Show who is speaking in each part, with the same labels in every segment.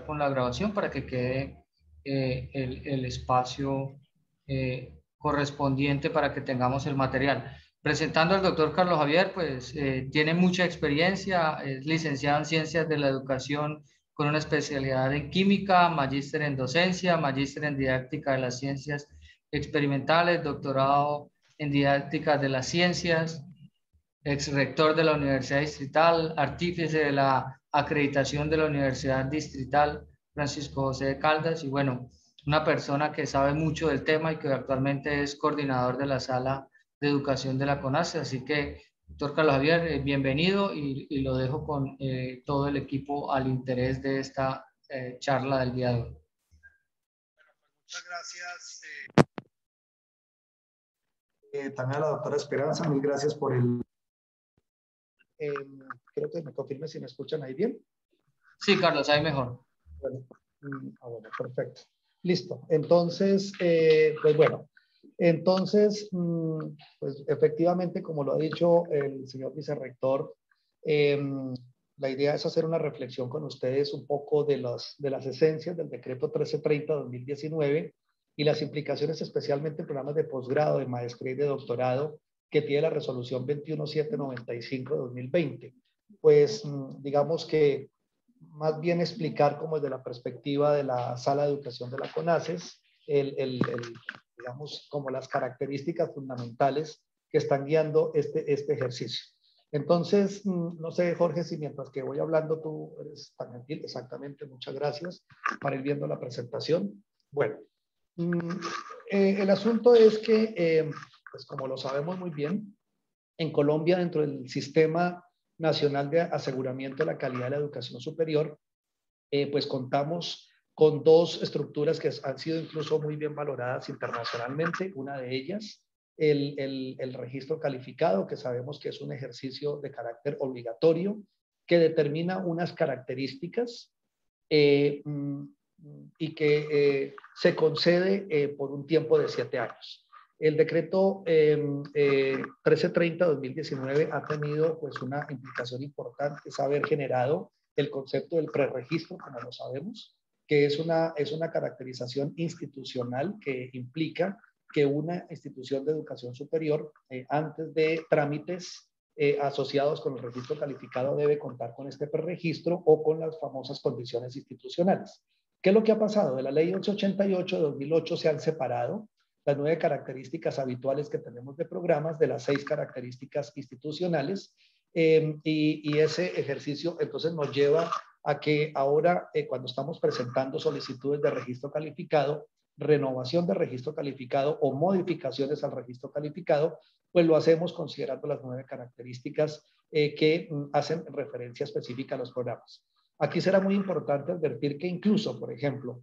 Speaker 1: con la grabación para que quede el espacio correspondiente para que tengamos el material. Presentando al doctor Carlos Javier, pues tiene mucha experiencia, es licenciado en Ciencias de la Educación con una especialidad en Química, magíster en Docencia, magíster en Didáctica de las Ciencias Experimentales, doctorado en Didáctica de las Ciencias, ex rector de la Universidad Distrital, artífice de la acreditación de la Universidad Distrital Francisco José de Caldas y bueno, una persona que sabe mucho del tema y que actualmente es coordinador de la sala de educación de la CONACE. Así que, doctor Carlos Javier, bienvenido y lo dejo con todo el equipo al interés de esta charla del día de hoy.
Speaker 2: Muchas gracias. También a la doctora Esperanza, mil gracias por el... creo que me confirme si me escuchan ahí bien.
Speaker 1: Sí, Carlos, ahí mejor.
Speaker 2: Bueno, bueno, perfecto. Listo. Entonces, pues bueno, entonces, pues efectivamente, como lo ha dicho el señor vicerrector, la idea es hacer una reflexión con ustedes un poco de las esencias del decreto 1330-2019 y las implicaciones especialmente en programas de posgrado, de maestría y de doctorado que tiene la resolución 21795-2020. Pues digamos que más bien explicar como desde la perspectiva de la sala de educación de la CONACES, digamos, como las características fundamentales que están guiando este ejercicio. Entonces, no sé, Jorge, si mientras que voy hablando tú eres tan gentil. Exactamente, muchas gracias para ir viendo la presentación. Bueno, el asunto es que, pues como lo sabemos muy bien, en Colombia, dentro del Sistema Nacional de Aseguramiento de la Calidad de la Educación Superior, pues contamos con dos estructuras que han sido incluso muy bien valoradas internacionalmente. Una de ellas, el registro calificado, que sabemos que es un ejercicio de carácter obligatorio, que determina unas características y que se concede por un tiempo de 7 años. El decreto 1330-2019 ha tenido pues una implicación importante, es haber generado el concepto del preregistro, como lo sabemos, que es una caracterización institucional que implica que una institución de educación superior, antes de trámites asociados con el registro calificado, debe contar con este preregistro o con las famosas condiciones institucionales. ¿Qué es lo que ha pasado? De la ley 888 de 2008 se han separado las 9 características habituales que tenemos de programas de las 6 características institucionales, y ese ejercicio entonces nos lleva a que ahora cuando estamos presentando solicitudes de registro calificado, renovación de registro calificado o modificaciones al registro calificado, pues lo hacemos considerando las 9 características que hacen referencia específica a los programas. Aquí será muy importante advertir que incluso, por ejemplo,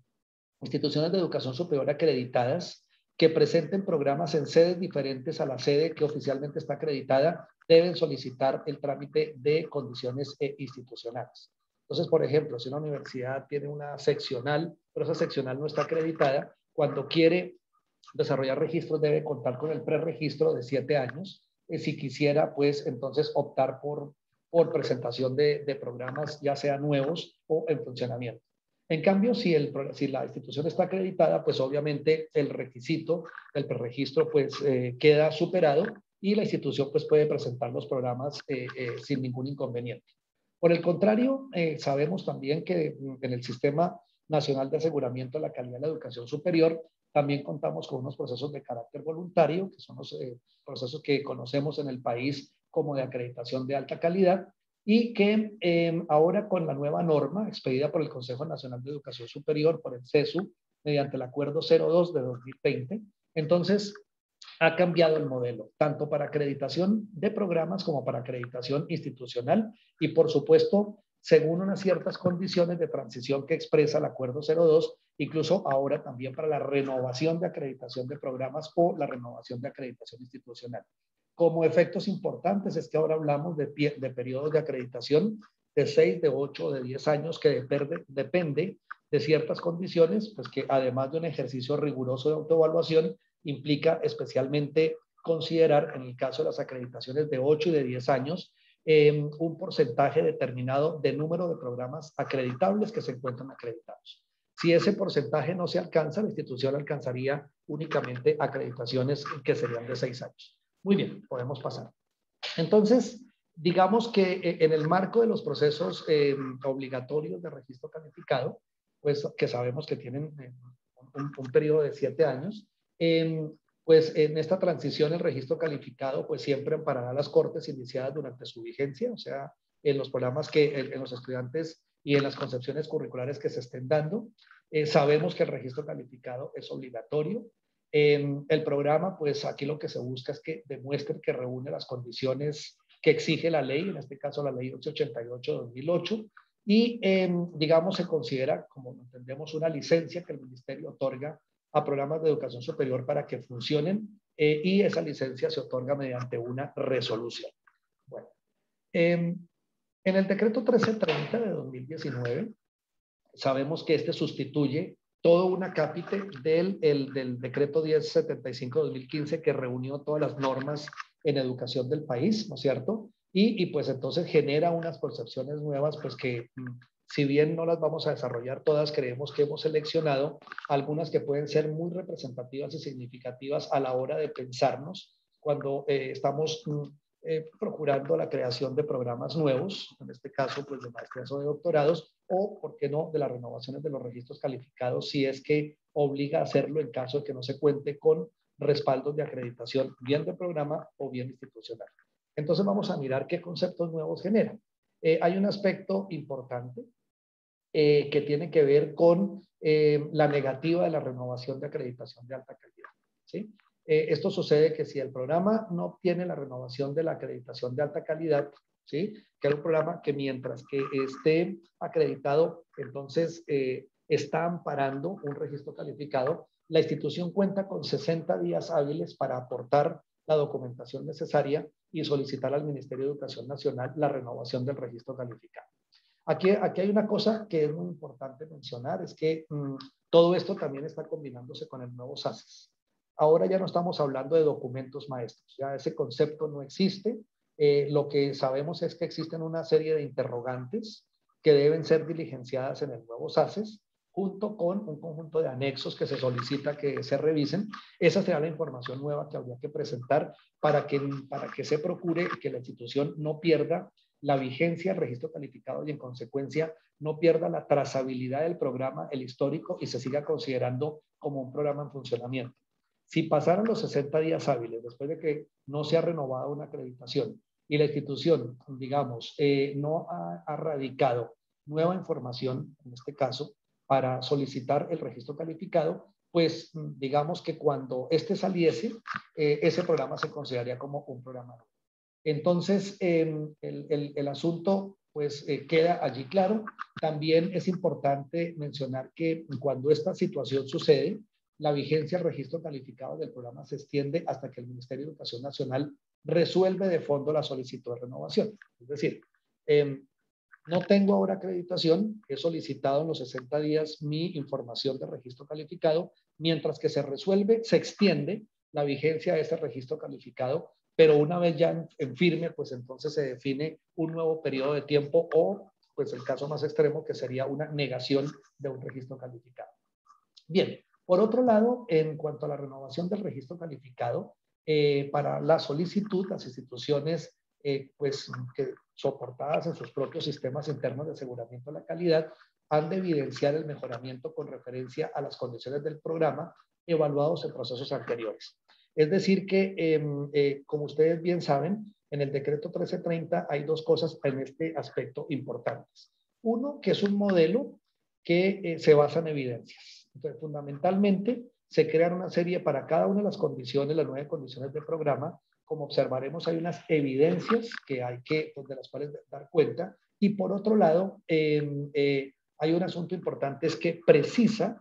Speaker 2: instituciones de educación superior acreditadas que presenten programas en sedes diferentes a la sede que oficialmente está acreditada, deben solicitar el trámite de condiciones institucionales. Entonces, por ejemplo, si una universidad tiene una seccional, pero esa seccional no está acreditada, cuando quiere desarrollar registros debe contar con el preregistro de 7 años. Si quisiera, pues entonces optar por presentación de programas, ya sea nuevos o en funcionamiento. En cambio, si la institución está acreditada, pues obviamente el requisito del preregistro pues queda superado y la institución pues puede presentar los programas sin ningún inconveniente. Por el contrario, sabemos también que en el Sistema Nacional de Aseguramiento de la Calidad de la Educación Superior también contamos con unos procesos de carácter voluntario, que son los procesos que conocemos en el país como de acreditación de alta calidad, y que ahora con la nueva norma expedida por el Consejo Nacional de Educación Superior, por el CESU, mediante el Acuerdo 02 de 2020, entonces ha cambiado el modelo, tanto para acreditación de programas como para acreditación institucional y, por supuesto, según unas ciertas condiciones de transición que expresa el Acuerdo 02, incluso ahora también para la renovación de acreditación de programas o la renovación de acreditación institucional. Como efectos importantes es que ahora hablamos de periodos de acreditación de 6, de 8, de 10 años que depende de ciertas condiciones, pues que además de un ejercicio riguroso de autoevaluación, implica especialmente considerar, en el caso de las acreditaciones de 8 y de 10 años, un porcentaje determinado de número de programas acreditables que se encuentran acreditados. Si ese porcentaje no se alcanza, la institución alcanzaría únicamente acreditaciones que serían de 6 años. Muy bien, podemos pasar. Entonces, digamos que en el marco de los procesos obligatorios de registro calificado, pues que sabemos que tienen un periodo de 7 años, pues en esta transición el registro calificado pues siempre amparará las cortes iniciadas durante su vigencia, o sea, en los programas que en los estudiantes y en las concepciones curriculares que se estén dando. Sabemos que el registro calificado es obligatorio. El programa, pues aquí lo que se busca es que demuestre que reúne las condiciones que exige la ley, en este caso la ley 888-2008, y digamos se considera, como entendemos, una licencia que el ministerio otorga a programas de educación superior para que funcionen y esa licencia se otorga mediante una resolución. Bueno, en el decreto 1330 de 2019, sabemos que este sustituye todo un acápite del decreto 1075 de 2015 que reunió todas las normas en educación del país, ¿no es cierto? Y pues entonces genera unas concepciones nuevas, pues que si bien no las vamos a desarrollar todas, creemos que hemos seleccionado algunas que pueden ser muy representativas y significativas a la hora de pensarnos cuando estamos procurando la creación de programas nuevos, en este caso pues de maestrías o de doctorados, o, por qué no, de las renovaciones de los registros calificados, si es que obliga a hacerlo en caso de que no se cuente con respaldos de acreditación, bien de programa o bien institucional. Entonces vamos a mirar qué conceptos nuevos generan. Hay un aspecto importante que tiene que ver con la negativa de la renovación de acreditación de alta calidad, ¿sí? Esto sucede que si el programa no obtiene la renovación de la acreditación de alta calidad, ¿sí? Que es un programa que mientras que esté acreditado, entonces está amparando un registro calificado, la institución cuenta con 60 días hábiles para aportar la documentación necesaria y solicitar al Ministerio de Educación Nacional la renovación del registro calificado. Aquí hay una cosa que es muy importante mencionar, es que todo esto también está combinándose con el nuevo SACES. Ahora ya no estamos hablando de documentos maestros, ya ese concepto no existe. Lo que sabemos es que existen una serie de interrogantes que deben ser diligenciadas en el nuevo SACES, junto con un conjunto de anexos que se solicita que se revisen. Esa será la información nueva que habría que presentar para que se procure que la institución no pierda la vigencia del registro calificado y en consecuencia no pierda la trazabilidad del programa, el histórico, y se siga considerando como un programa en funcionamiento. Si pasaron los 60 días hábiles después de que no se ha renovado una acreditación y la institución, digamos, no ha radicado nueva información, en este caso, para solicitar el registro calificado, pues digamos que cuando este saliese, ese programa se consideraría como un programa nuevo. Entonces, el asunto pues queda allí claro. También es importante mencionar que cuando esta situación sucede, la vigencia del registro calificado del programa se extiende hasta que el Ministerio de Educación Nacional resuelve de fondo la solicitud de renovación. Es decir, no tengo ahora acreditación, he solicitado en los 60 días mi información de registro calificado, mientras que se resuelve, se extiende la vigencia de ese registro calificado, pero una vez ya en firme, pues entonces se define un nuevo periodo de tiempo o, pues el caso más extremo, que sería una negación de un registro calificado. Bien, por otro lado, en cuanto a la renovación del registro calificado, para la solicitud, las instituciones pues que soportadas en sus propios sistemas internos de aseguramiento de la calidad han de evidenciar el mejoramiento con referencia a las condiciones del programa evaluados en procesos anteriores. Es decir que, como ustedes bien saben, en el decreto 1330 hay dos cosas en este aspecto importantes. Uno, que es un modelo que se basa en evidencias. Entonces, fundamentalmente, se crean una serie para cada una de las condiciones, las 9 condiciones del programa. Como observaremos, hay unas evidencias que hay que, pues, de las cuales dar cuenta. Y por otro lado, hay un asunto importante, es que precisa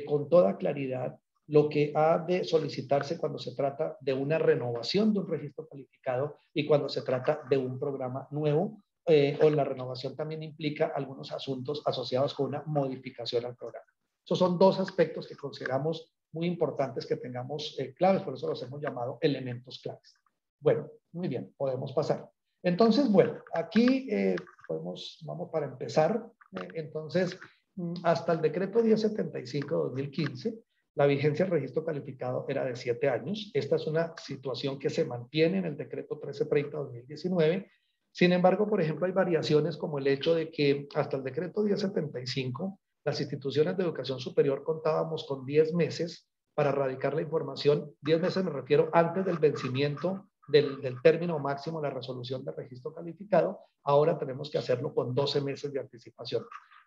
Speaker 2: con toda claridad lo que ha de solicitarse cuando se trata de una renovación de un registro calificado y cuando se trata de un programa nuevo, o la renovación también implica algunos asuntos asociados con una modificación al programa. Esos son dos aspectos que consideramos muy importantes que tengamos claves, por eso los hemos llamado elementos claves. Bueno, muy bien, podemos pasar. Entonces, bueno, aquí vamos para empezar. Entonces, hasta el decreto 1075-2015, la vigencia del registro calificado era de 7 años. Esta es una situación que se mantiene en el decreto 1330-2019. Sin embargo, por ejemplo, hay variaciones como el hecho de que hasta el decreto 1075, las instituciones de educación superior contábamos con 10 meses para radicar la información. 10 meses me refiero antes del vencimiento del término máximo de la resolución de registro calificado. Ahora tenemos que hacerlo con 12 meses de anticipación.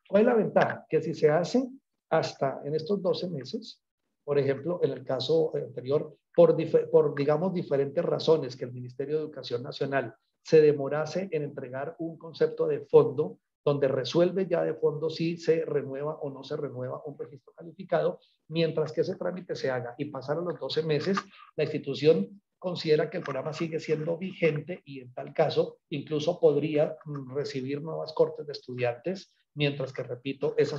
Speaker 2: ¿Cuál es la ventaja? Que si se hace hasta en estos 12 meses, por ejemplo, en el caso anterior, por digamos, diferentes razones que el Ministerio de Educación Nacional se demorase en entregar un concepto de fondo, donde resuelve ya de fondo si se renueva o no se renueva un registro calificado, mientras que ese trámite se haga y pasaron los 12 meses, la institución considera que el programa sigue siendo vigente y en tal caso incluso podría recibir nuevas cortes de estudiantes, mientras que, repito, esa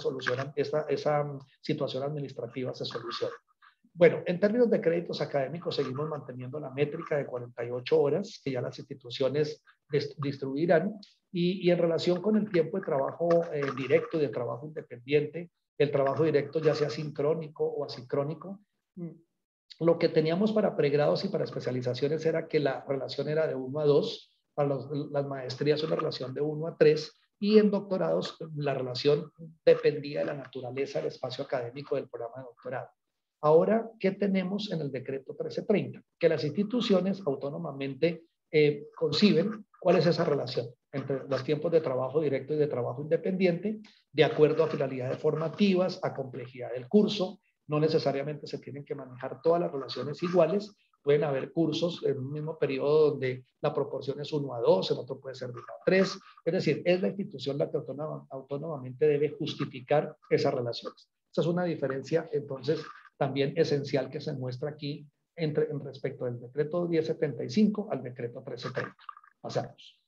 Speaker 2: situación administrativa se soluciona. Bueno, en términos de créditos académicos seguimos manteniendo la métrica de 48 horas que ya las instituciones distribuirán y en relación con el tiempo de trabajo directo y de trabajo independiente, el trabajo directo ya sea sincrónico o asincrónico, lo que teníamos para pregrados y para especializaciones era que la relación era de 1 a 2, para las maestrías una relación de 1 a 3 y en doctorados la relación dependía de la naturaleza del espacio académico del programa de doctorado. Ahora, ¿qué tenemos en el decreto 1330? Que las instituciones autónomamente conciben cuál es esa relación entre los tiempos de trabajo directo y de trabajo independiente, de acuerdo a finalidades formativas, a complejidad del curso. No necesariamente se tienen que manejar todas las relaciones iguales. Pueden haber cursos en un mismo periodo donde la proporción es 1 a 2, en otro puede ser 1 a 3. Es decir, es la institución la que autónomamente debe justificar esas relaciones. Esa es una diferencia, entonces, también esencial que se muestra aquí en respecto del decreto 1075 al decreto 1330. Pasamos.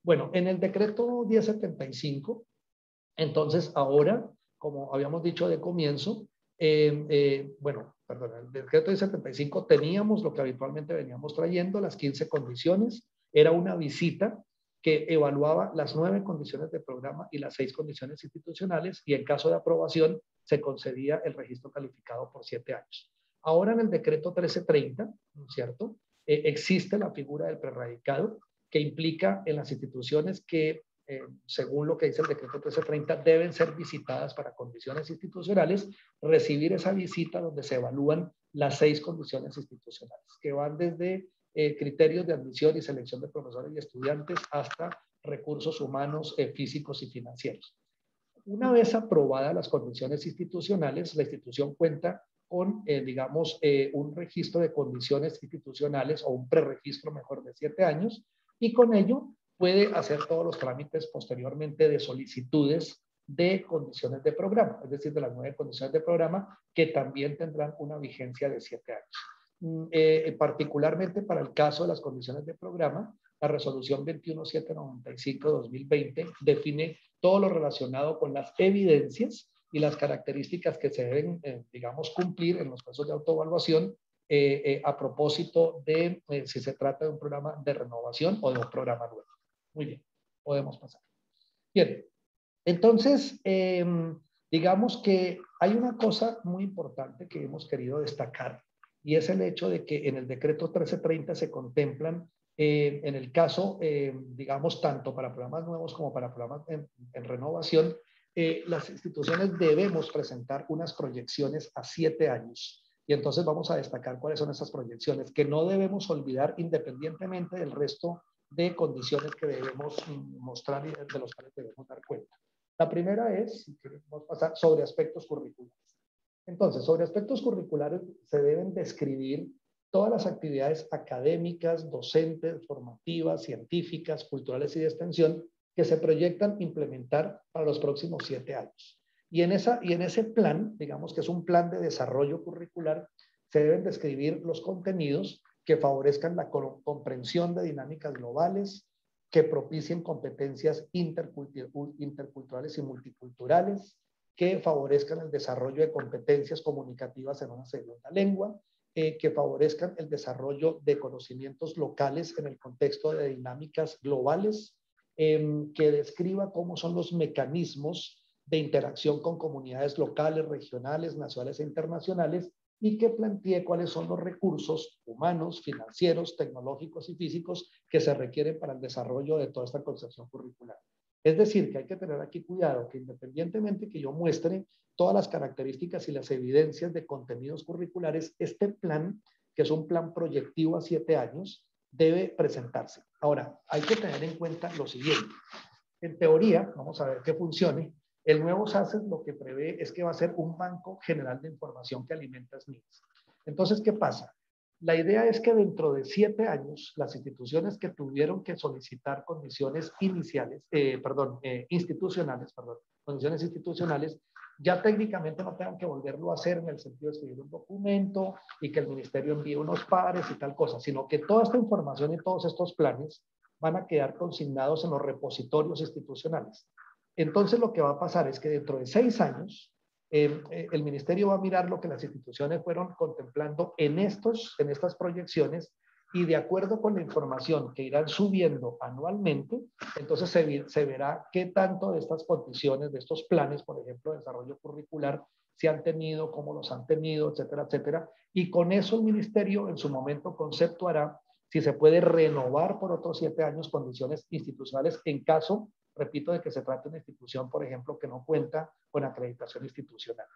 Speaker 2: Bueno, en el decreto 1075, entonces ahora, como habíamos dicho de comienzo, el decreto 1075 teníamos lo que habitualmente veníamos trayendo, las 15 condiciones, era una visita que evaluaba las 9 condiciones de programa y las 6 condiciones institucionales y en caso de aprobación se concedía el registro calificado por 7 años. Ahora en el decreto 1330, ¿no es cierto? Existe la figura del prerradicado que implica en las instituciones que, según lo que dice el decreto 1330, deben ser visitadas para condiciones institucionales, recibir esa visita donde se evalúan las 6 condiciones institucionales, que van desde criterios de admisión y selección de profesores y estudiantes hasta recursos humanos, físicos y financieros. Una vez aprobadas las condiciones institucionales, la institución cuenta con, un registro de condiciones institucionales o un preregistro mejor de 7 años y con ello puede hacer todos los trámites posteriormente de solicitudes de condiciones de programa, es decir, de las 9 condiciones de programa que también tendrán una vigencia de 7 años. Particularmente para el caso de las condiciones de programa, la resolución 21795-2020 define todo lo relacionado con las evidencias y las características que se deben, cumplir en los casos de autoevaluación a propósito de si se trata de un programa de renovación o de un programa nuevo. Muy bien, podemos pasar. Bien, entonces, digamos que hay una cosa muy importante que hemos querido destacar y es el hecho de que en el decreto 1330 se contemplan en el caso, tanto para programas nuevos como para programas en renovación, las instituciones debemos presentar unas proyecciones a 7 años. Y entonces vamos a destacar cuáles son esas proyecciones que no debemos olvidar independientemente del resto de condiciones que debemos mostrar y de los cuales debemos dar cuenta. La primera es, si queremos pasar, sobre aspectos curriculares. Entonces, sobre aspectos curriculares se deben describir todas las actividades académicas, docentes, formativas, científicas, culturales y de extensión que se proyectan implementar para los próximos 7 años. Y en ese plan, digamos que es un plan de desarrollo curricular, se deben describir los contenidos que favorezcan la comprensión de dinámicas globales, que propicien competencias interculturales y multiculturales, que favorezcan el desarrollo de competencias comunicativas en una segunda lengua, que favorezcan el desarrollo de conocimientos locales en el contexto de dinámicas globales, que describa cómo son los mecanismos de interacción con comunidades locales, regionales, nacionales e internacionales, y que plantee cuáles son los recursos humanos, financieros, tecnológicos y físicos que se requieren para el desarrollo de toda esta concepción curricular. Es decir, que hay que tener aquí cuidado, que independientemente que yo muestre todas las características y las evidencias de contenidos curriculares, este plan, que es un plan proyectivo a 7 años, debe presentarse. Ahora, hay que tener en cuenta lo siguiente. En teoría, vamos a ver que funcione, el nuevo SACES lo que prevé es que va a ser un banco general de información que alimenta SNIDS. Entonces, ¿qué pasa? La idea es que dentro de 7 años, las instituciones que tuvieron que solicitar condiciones condiciones institucionales, ya técnicamente no tengan que volverlo a hacer en el sentido de escribir un documento y que el ministerio envíe unos pares y tal cosa, sino que toda esta información y todos estos planes van a quedar consignados en los repositorios institucionales. Entonces lo que va a pasar es que dentro de 6 años, el ministerio va a mirar lo que las instituciones fueron contemplando en estas proyecciones, y de acuerdo con la información que irán subiendo anualmente, entonces se verá qué tanto de estas condiciones, de estos planes, por ejemplo, de desarrollo curricular, se han tenido, cómo los han tenido, etcétera, etcétera. Y con eso el ministerio en su momento conceptuará si se puede renovar por otros 7 años condiciones institucionales en caso, repito, de que se trate de una institución, por ejemplo, que no cuenta con acreditación institucional.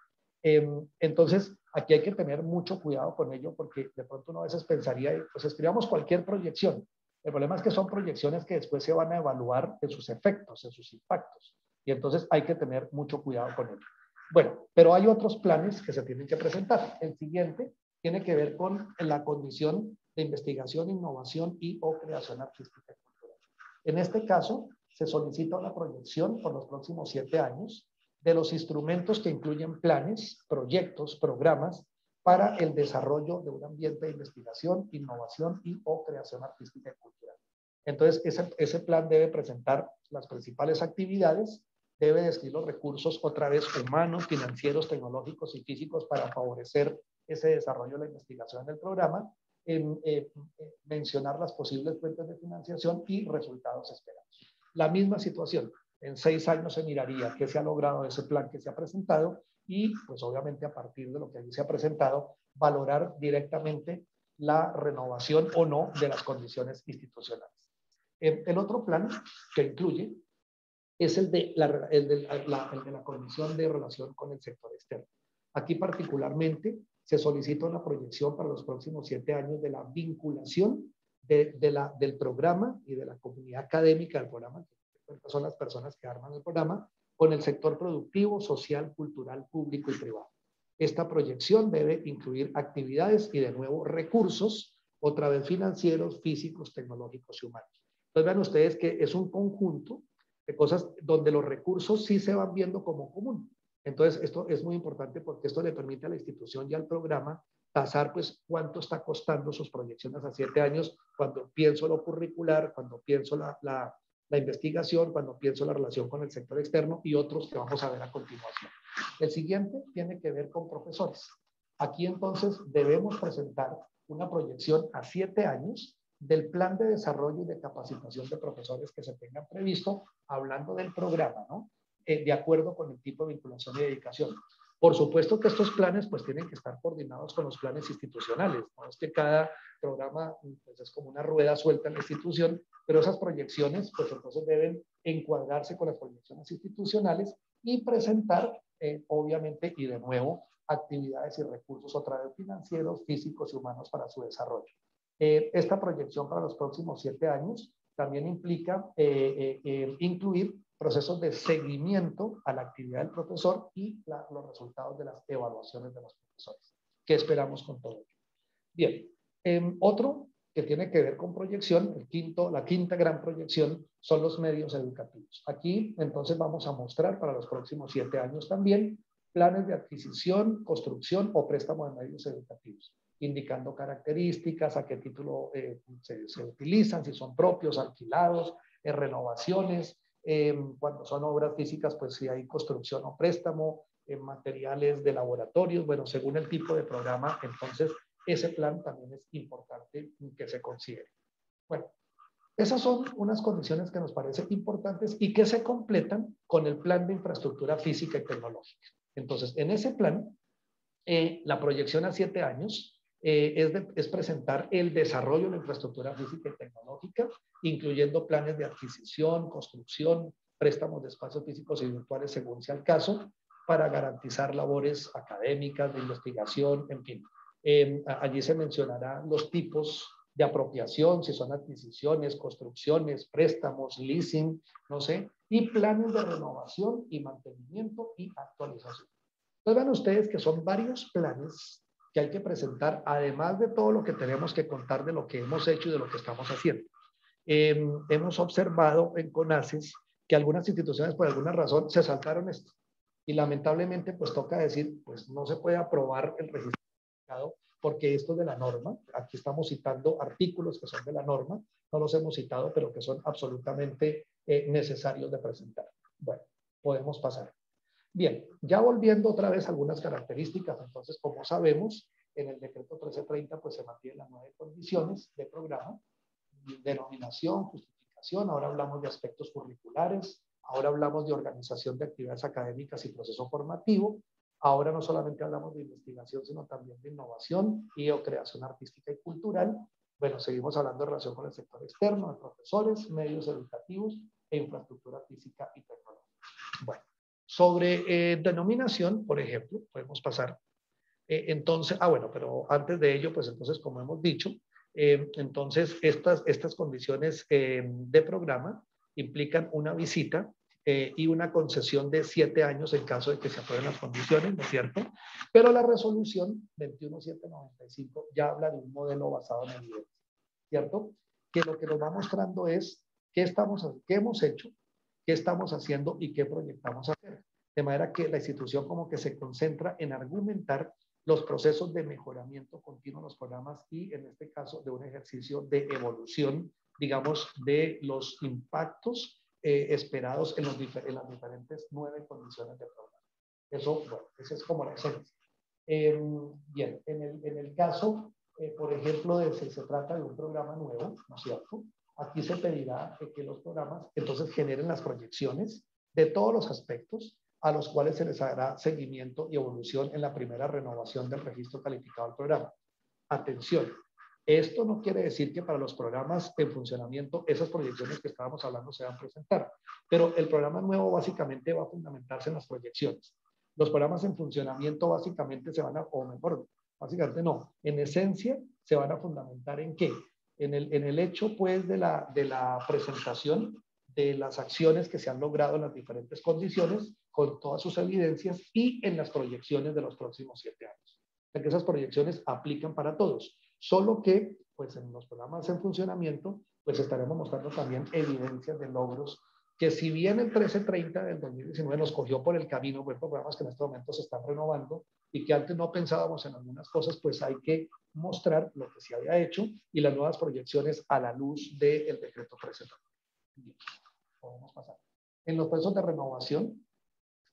Speaker 2: Entonces, aquí hay que tener mucho cuidado con ello, porque de pronto uno a veces pensaría, pues escribamos cualquier proyección. El problema es que son proyecciones que después se van a evaluar en sus efectos, en sus impactos. Y entonces hay que tener mucho cuidado con ello. Bueno, pero hay otros planes que se tienen que presentar. El siguiente tiene que ver con la condición de investigación, innovación y o creación artística y cultural. En este caso, se solicita una proyección por los próximos 7 años de los instrumentos que incluyen planes, proyectos, programas para el desarrollo de un ambiente de investigación, innovación y o creación artística y cultural. Entonces, ese plan debe presentar las principales actividades, debe describir los recursos, otra vez humanos, financieros, tecnológicos y físicos para favorecer ese desarrollo de la investigación del programa, mencionar las posibles fuentes de financiación y resultados esperados. La misma situación, en 6 años se miraría qué se ha logrado de ese plan que se ha presentado y, pues obviamente a partir de lo que allí se ha presentado, valorar directamente la renovación o no de las condiciones institucionales. El otro plan que incluye es el de la Comisión de Relación con el Sector Externo. Aquí particularmente se solicita una proyección para los próximos 7 años de la vinculación del programa y de la comunidad académica del programa, que son las personas que arman el programa, con el sector productivo, social, cultural, público y privado. Esta proyección debe incluir actividades y, de nuevo, recursos, otra vez financieros, físicos, tecnológicos y humanos. Entonces vean ustedes que es un conjunto de cosas donde los recursos sí se van viendo como común. Entonces esto es muy importante porque esto le permite a la institución y al programa tasar pues cuánto está costando sus proyecciones a 7 años, cuando pienso lo curricular, cuando pienso la investigación, cuando pienso la relación con el sector externo y otros que vamos a ver a continuación. El siguiente tiene que ver con profesores. Aquí entonces debemos presentar una proyección a 7 años del plan de desarrollo y de capacitación de profesores que se tengan previsto, hablando del programa, ¿no? De acuerdo con el tipo de vinculación y dedicación. Por supuesto que estos planes pues tienen que estar coordinados con los planes institucionales, ¿no? Es que cada programa pues, es como una rueda suelta en la institución, pero esas proyecciones pues entonces deben encuadrarse con las proyecciones institucionales y presentar obviamente y de nuevo actividades y recursos otra vez financieros, físicos y humanos para su desarrollo. Esta proyección para los próximos 7 años también implica incluir procesos de seguimiento a la actividad del profesor y los resultados de las evaluaciones de los profesores. ¿Qué esperamos con todo ello? Bien, otro que tiene que ver con proyección, la quinta gran proyección, son los medios educativos. Aquí entonces vamos a mostrar para los próximos 7 años también planes de adquisición, construcción o préstamo de medios educativos, indicando características, a qué título se utilizan, si son propios, alquilados, renovaciones, cuando son obras físicas, pues si hay construcción o préstamo, materiales de laboratorios, bueno, según el tipo de programa, entonces ese plan también es importante que se considere. Bueno, esas son unas condiciones que nos parecen importantes y que se completan con el plan de infraestructura física y tecnológica. Entonces, en ese plan, la proyección a 7 años es presentar el desarrollo de la infraestructura física y tecnológica, incluyendo planes de adquisición, construcción, préstamos de espacios físicos y virtuales según sea el caso, para garantizar labores académicas, de investigación, en fin. Allí se mencionarán los tipos de apropiación, si son adquisiciones, construcciones, préstamos, leasing, no sé, y planes de renovación y mantenimiento y actualización. Entonces vean ustedes que son varios planes que hay que presentar, además de todo lo que tenemos que contar de lo que hemos hecho y de lo que estamos haciendo. Hemos observado en CONACYT que algunas instituciones por alguna razón se saltaron esto. Y lamentablemente pues toca decir, pues no se puede aprobar el registro porque esto es de la norma. Aquí estamos citando artículos que son de la norma, no los hemos citado, pero que son absolutamente necesarios de presentar. Bueno, podemos pasar. Bien, ya volviendo otra vez a algunas características, entonces, como sabemos, en el decreto 1330 pues se mantienen las 9 condiciones de programa, denominación, justificación, ahora hablamos de aspectos curriculares, ahora hablamos de organización de actividades académicas y proceso formativo, ahora no solamente hablamos de investigación, sino también de innovación y o creación artística y cultural. Bueno, seguimos hablando en relación con el sector externo, de profesores, medios educativos e infraestructura física y tecnológica. Bueno, sobre denominación, por ejemplo, podemos pasar. Entonces, bueno, pero antes de ello, pues entonces, como hemos dicho, entonces estas condiciones de programa implican una visita y una concesión de 7 años en caso de que se aprueben las condiciones, ¿no es cierto? Pero la resolución 21795 ya habla de un modelo basado en evidencia, ¿cierto? Que lo que nos va mostrando es qué hemos hecho, qué estamos haciendo y qué proyectamos hacer. De manera que la institución como que se concentra en argumentar los procesos de mejoramiento continuo en los programas y en este caso de un ejercicio de evolución, digamos, de los impactos esperados en las diferentes 9 condiciones de programa. Eso, bueno, esa es como la esencia. Bien, en el caso, por ejemplo, de si se trata de un programa nuevo, ¿no es cierto? Aquí se pedirá que los programas entonces generen las proyecciones de todos los aspectos a los cuales se les hará seguimiento y evolución en la primera renovación del registro calificado del programa. Atención, esto no quiere decir que para los programas en funcionamiento esas proyecciones que estábamos hablando se van a presentar, pero el programa nuevo básicamente va a fundamentarse en las proyecciones. Los programas en funcionamiento básicamente se van a, o mejor, básicamente no, en esencia se van a fundamentar en qué? En el hecho pues de la presentación de las acciones que se han logrado en las diferentes condiciones con todas sus evidencias y en las proyecciones de los próximos 7 años. O sea que esas proyecciones aplican para todos, solo que pues en los programas en funcionamiento pues estaremos mostrando también evidencias de logros que si bien el 1330 del 2019 nos cogió por el camino, pues programas que en este momento se están renovando y que antes no pensábamos en algunas cosas, pues hay que mostrar lo que se había hecho y las nuevas proyecciones a la luz del decreto 1330. Bien, podemos pasar. En los procesos de renovación,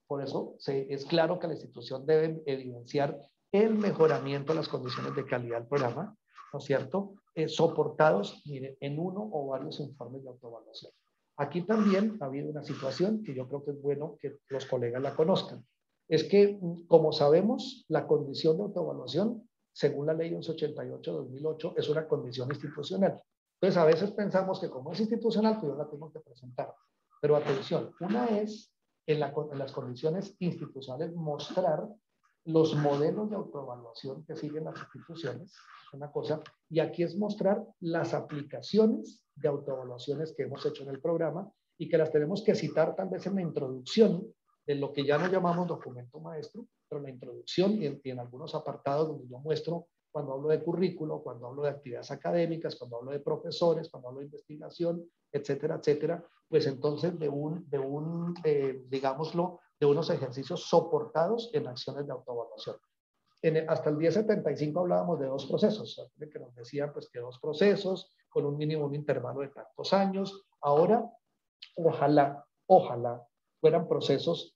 Speaker 2: por eso es claro que la institución debe evidenciar el mejoramiento de las condiciones de calidad del programa, ¿no es cierto? Soportados, miren, en uno o varios informes de autoevaluación. Aquí también ha habido una situación que yo creo que es bueno que los colegas la conozcan. Es que, como sabemos, la condición de autoevaluación, según la ley 1188-2008, es una condición institucional. Entonces, a veces pensamos que como es institucional, pues yo la tengo que presentar. Pero atención, una es en las condiciones institucionales mostrar los modelos de autoevaluación que siguen las instituciones, una cosa, y aquí es mostrar las aplicaciones de autoevaluaciones que hemos hecho en el programa y que las tenemos que citar tal vez en la introducción de lo que ya no llamamos documento maestro, pero en la introducción y en algunos apartados donde yo muestro cuando hablo de currículo, cuando hablo de actividades académicas, cuando hablo de profesores, cuando hablo de investigación, etcétera, etcétera, pues entonces digámoslo, de unos ejercicios soportados en acciones de autoevaluación. Hasta el 1075 hablábamos de 2 procesos, que nos decían pues que 2 procesos con un mínimo, un intervalo de tantos años. Ahora, ojalá fueran procesos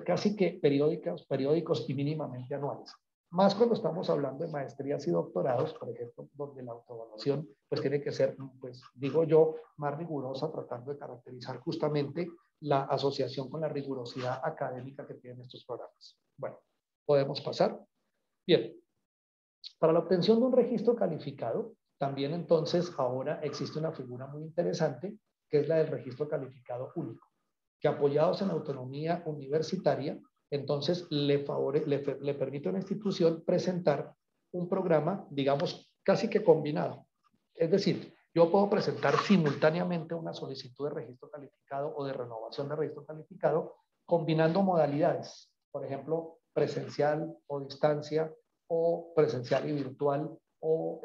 Speaker 2: casi que periódicos y mínimamente anuales. Más cuando estamos hablando de maestrías y doctorados, por ejemplo, donde la autoevaluación pues tiene que ser, pues digo yo, más rigurosa, tratando de caracterizar justamente la asociación con la rigurosidad académica que tienen estos programas. Bueno, podemos pasar. Bien, para la obtención de un registro calificado, también entonces ahora existe una figura muy interesante, que es la del registro calificado único, que apoyados en autonomía universitaria, entonces le permite a una institución presentar un programa, digamos, casi que combinado. Es decir, yo puedo presentar simultáneamente una solicitud de registro calificado o de renovación de registro calificado, combinando modalidades, por ejemplo, presencial o distancia, o presencial y virtual, o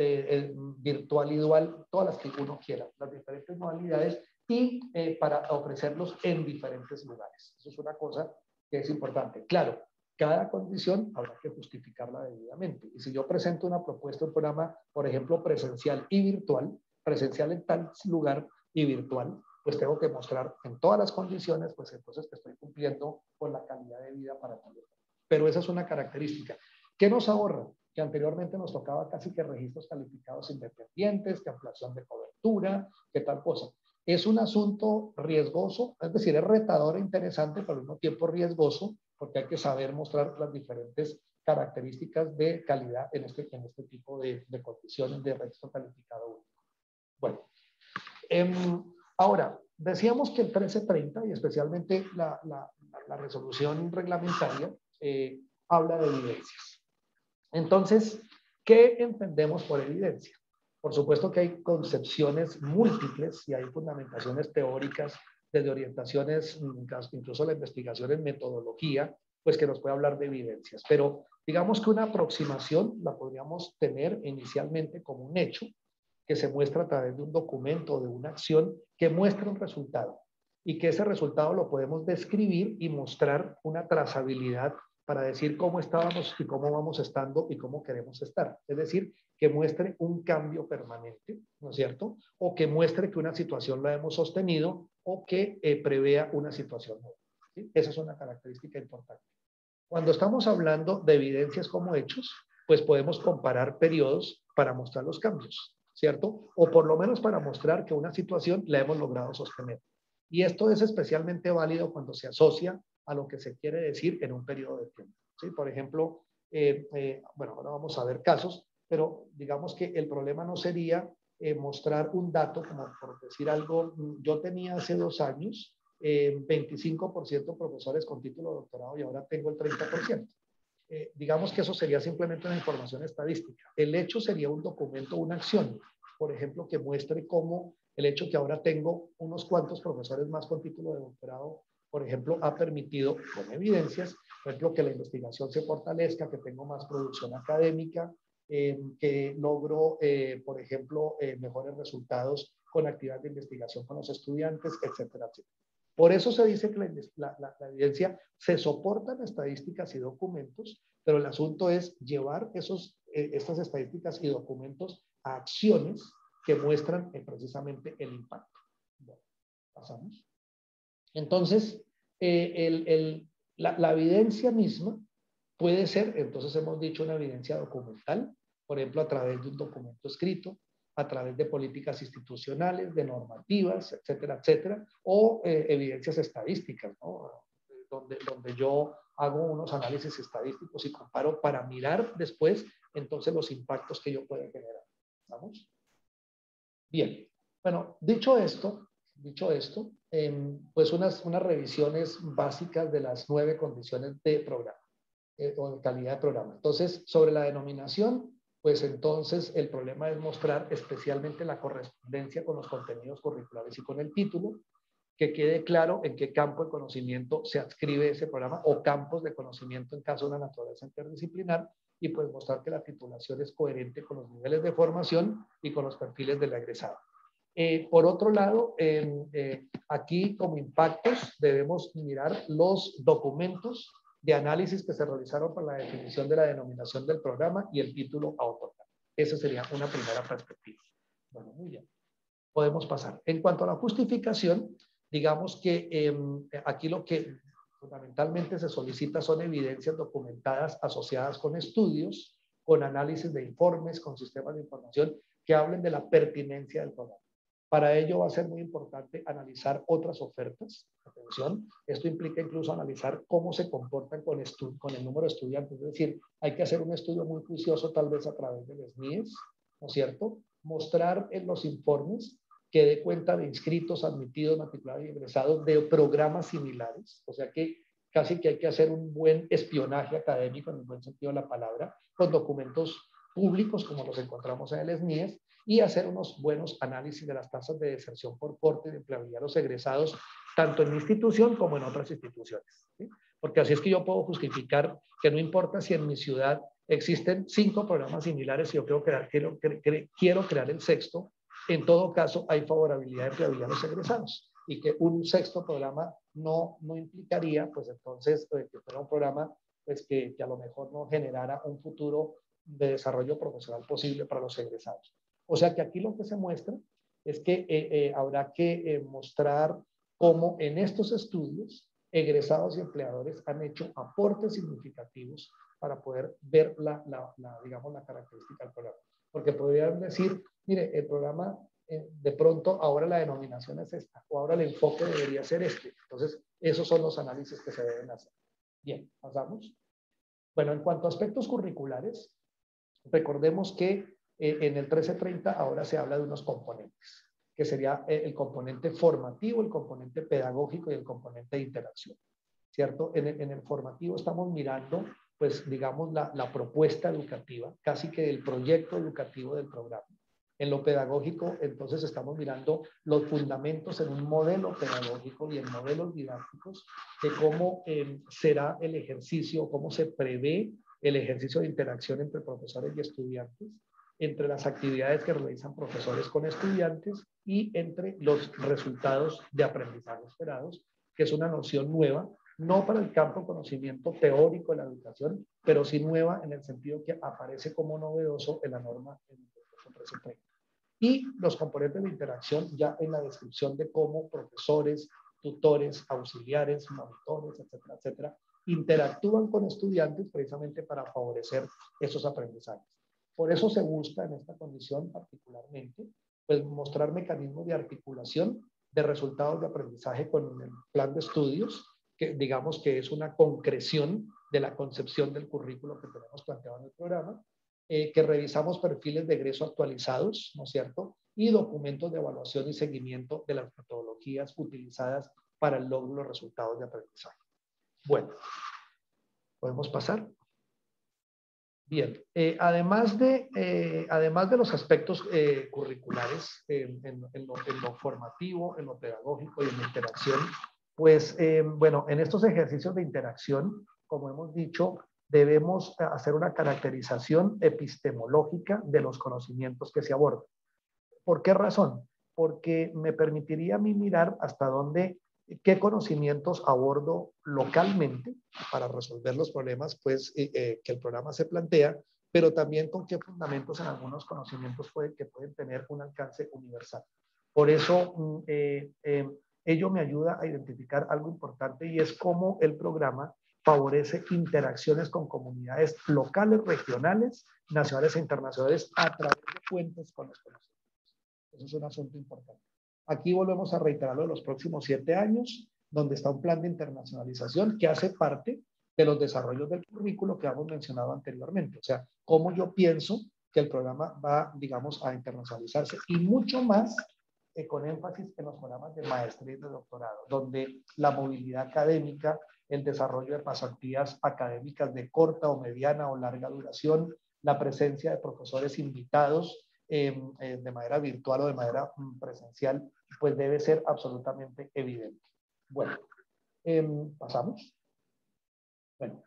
Speaker 2: virtual y dual, todas las que uno quiera, las diferentes modalidades, y para ofrecerlos en diferentes lugares. Eso es una cosa que es importante. Claro, cada condición habrá que justificarla debidamente. Y si yo presento una propuesta, un programa, por ejemplo, presencial y virtual, presencial en tal lugar y virtual, pues tengo que mostrar en todas las condiciones, pues entonces que estoy cumpliendo con la calidad de vida para todos. Pero esa es una característica. ¿Qué nos ahorra? Que anteriormente nos tocaba casi que registros calificados independientes, que ampliación de cobertura, que tal cosa. Es un asunto riesgoso, es decir, es retador e interesante, pero al mismo tiempo riesgoso, porque hay que saber mostrar las diferentes características de calidad en este tipo de condiciones de registro calificado único. Bueno, ahora, decíamos que el 1330 y especialmente la resolución reglamentaria habla de evidencias. Entonces, ¿qué entendemos por evidencia? Por supuesto que hay concepciones múltiples y hay fundamentaciones teóricas desde orientaciones, incluso la investigación en metodología, pues que nos puede hablar de evidencias. Pero digamos que una aproximación la podríamos tener inicialmente como un hecho que se muestra a través de un documento o de una acción que muestra un resultado y que ese resultado lo podemos describir y mostrar una trazabilidad para decir cómo estábamos y cómo vamos estando y cómo queremos estar. Es decir, que muestre un cambio permanente, ¿no es cierto? O que muestre que una situación la hemos sostenido o que prevea una situación nueva. ¿Sí? Esa es una característica importante. Cuando estamos hablando de evidencias como hechos, pues podemos comparar periodos para mostrar los cambios, ¿cierto? O por lo menos para mostrar que una situación la hemos logrado sostener. Y esto es especialmente válido cuando se asocia a lo que se quiere decir en un periodo de tiempo. ¿Sí? Por ejemplo, bueno, ahora vamos a ver casos, pero digamos que el problema no sería mostrar un dato, como por decir algo, yo tenía hace 2 años 25% profesores con título de doctorado y ahora tengo el 30%. Digamos que eso sería simplemente una información estadística. El hecho sería un documento, una acción, por ejemplo, que muestre cómo el hecho que ahora tengo unos cuantos profesores más con título de doctorado, por ejemplo, ha permitido, con evidencias, por ejemplo, que la investigación se fortalezca, que tengo más producción académica, que logro, por ejemplo, mejores resultados con actividades de investigación con los estudiantes, etcétera, etcétera. Por eso se dice que la evidencia se soporta en estadísticas y documentos, pero el asunto es llevar estas estadísticas y documentos a acciones que muestran precisamente el impacto. Bueno, pasamos. Entonces, la evidencia misma puede ser, entonces hemos dicho, una evidencia documental, por ejemplo, a través de un documento escrito, a través de políticas institucionales, de normativas, etcétera, etcétera, o evidencias estadísticas, ¿no? donde yo hago unos análisis estadísticos y comparo para mirar después entonces los impactos que yo pueda generar. ¿Vamos? Bien, bueno, dicho esto, pues unas revisiones básicas de las 9 condiciones de programa o de calidad de programa. Entonces, sobre la denominación, pues entonces el problema es mostrar especialmente la correspondencia con los contenidos curriculares y con el título, que quede claro en qué campo de conocimiento se adscribe ese programa o campos de conocimiento en caso de una naturaleza interdisciplinar, y pues mostrar que la titulación es coherente con los niveles de formación y con los perfiles del egresado. Por otro lado, aquí como impactos debemos mirar los documentos de análisis que se realizaron para la definición de la denominación del programa y el título a otorgar. Esa sería una primera perspectiva. Bueno, muy bien. Podemos pasar. En cuanto a la justificación, digamos que aquí lo que Fundamentalmente se solicita son evidencias documentadas asociadas con estudios, con análisis de informes, con sistemas de información que hablen de la pertinencia del programa. Para ello va a ser muy importante analizar otras ofertas. Atención, esto implica incluso analizar cómo se comportan con el número de estudiantes. Es decir, hay que hacer un estudio muy juicioso tal vez a través del SNIES, ¿no es cierto? Mostrar en los informes que dé cuenta de inscritos, admitidos, matriculados y egresados de programas similares. O sea que casi que hay que hacer un buen espionaje académico, en el buen sentido de la palabra, con documentos públicos como los encontramos en el SNIES, y hacer unos buenos análisis de las tasas de deserción por corte de empleabilidad de los egresados, tanto en mi institución como en otras instituciones. ¿Sí? Porque así es que yo puedo justificar que no importa si en mi ciudad existen 5 programas similares y yo quiero crear el sexto, en todo caso hay favorabilidad de empleabilidad de los egresados y que un sexto programa no implicaría, pues entonces, que fuera un programa pues que a lo mejor no generara un futuro de desarrollo profesional posible para los egresados. O sea que aquí lo que se muestra es que habrá que mostrar cómo en estos estudios egresados y empleadores han hecho aportes significativos para poder ver digamos, la característica del programa. Porque podrían decir, mire, el programa de pronto ahora la denominación es esta, o ahora el enfoque debería ser este. Entonces, esos son los análisis que se deben hacer. Bien, pasamos. Bueno, en cuanto a aspectos curriculares, recordemos que en el 1330 ahora se habla de unos componentes, que sería el componente formativo, el componente pedagógico y el componente de interacción, ¿cierto? En el formativo estamos mirando, pues, digamos, la propuesta educativa, casi que el proyecto educativo del programa. En lo pedagógico, entonces, estamos mirando los fundamentos en un modelo pedagógico y en modelos didácticos de cómo será el ejercicio, cómo se prevé el ejercicio de interacción entre profesores y estudiantes, entre las actividades que realizan profesores con estudiantes y entre los resultados de aprendizaje esperados, que es una noción nueva, no para el campo de conocimiento teórico de la educación, pero sí nueva en el sentido que aparece como novedoso en la norma en el 1330. Y los componentes de interacción ya en la descripción de cómo profesores, tutores, auxiliares, monitores, etcétera, etcétera, interactúan con estudiantes precisamente para favorecer esos aprendizajes. Por eso se busca en esta condición particularmente, pues, mostrar mecanismos de articulación de resultados de aprendizaje con el plan de estudios, que digamos que es una concreción de la concepción del currículo que tenemos planteado en el programa, que revisamos perfiles de egreso actualizados, ¿no es cierto? Y documentos de evaluación y seguimiento de las metodologías utilizadas para el logro de los resultados de aprendizaje. Bueno, ¿podemos pasar? Bien, además de los aspectos curriculares en lo formativo, en lo pedagógico y en la interacción, pues bueno, en estos ejercicios de interacción, como hemos dicho, debemos hacer una caracterización epistemológica de los conocimientos que se abordan. ¿Por qué razón? Porque me permitiría a mí mirar hasta dónde, qué conocimientos abordo localmente para resolver los problemas pues, que el programa se plantea, pero también con qué fundamentos en algunos conocimientos que pueden tener un alcance universal. Por eso, ello me ayuda a identificar algo importante y es cómo el programa favorece interacciones con comunidades locales, regionales, nacionales e internacionales a través de puentes con los conocimientos. Eso es un asunto importante. Aquí volvemos a reiterarlo de los próximos 7 años, donde está un plan de internacionalización que hace parte de los desarrollos del currículo que hemos mencionado anteriormente. O sea, cómo yo pienso que el programa va, digamos, a internacionalizarse y mucho más con énfasis en los programas de maestría y de doctorado, donde la movilidad académica, el desarrollo de pasantías académicas de corta o mediana o larga duración, la presencia de profesores invitados de manera virtual o de manera presencial, pues debe ser absolutamente evidente. Bueno, pasamos. Bueno,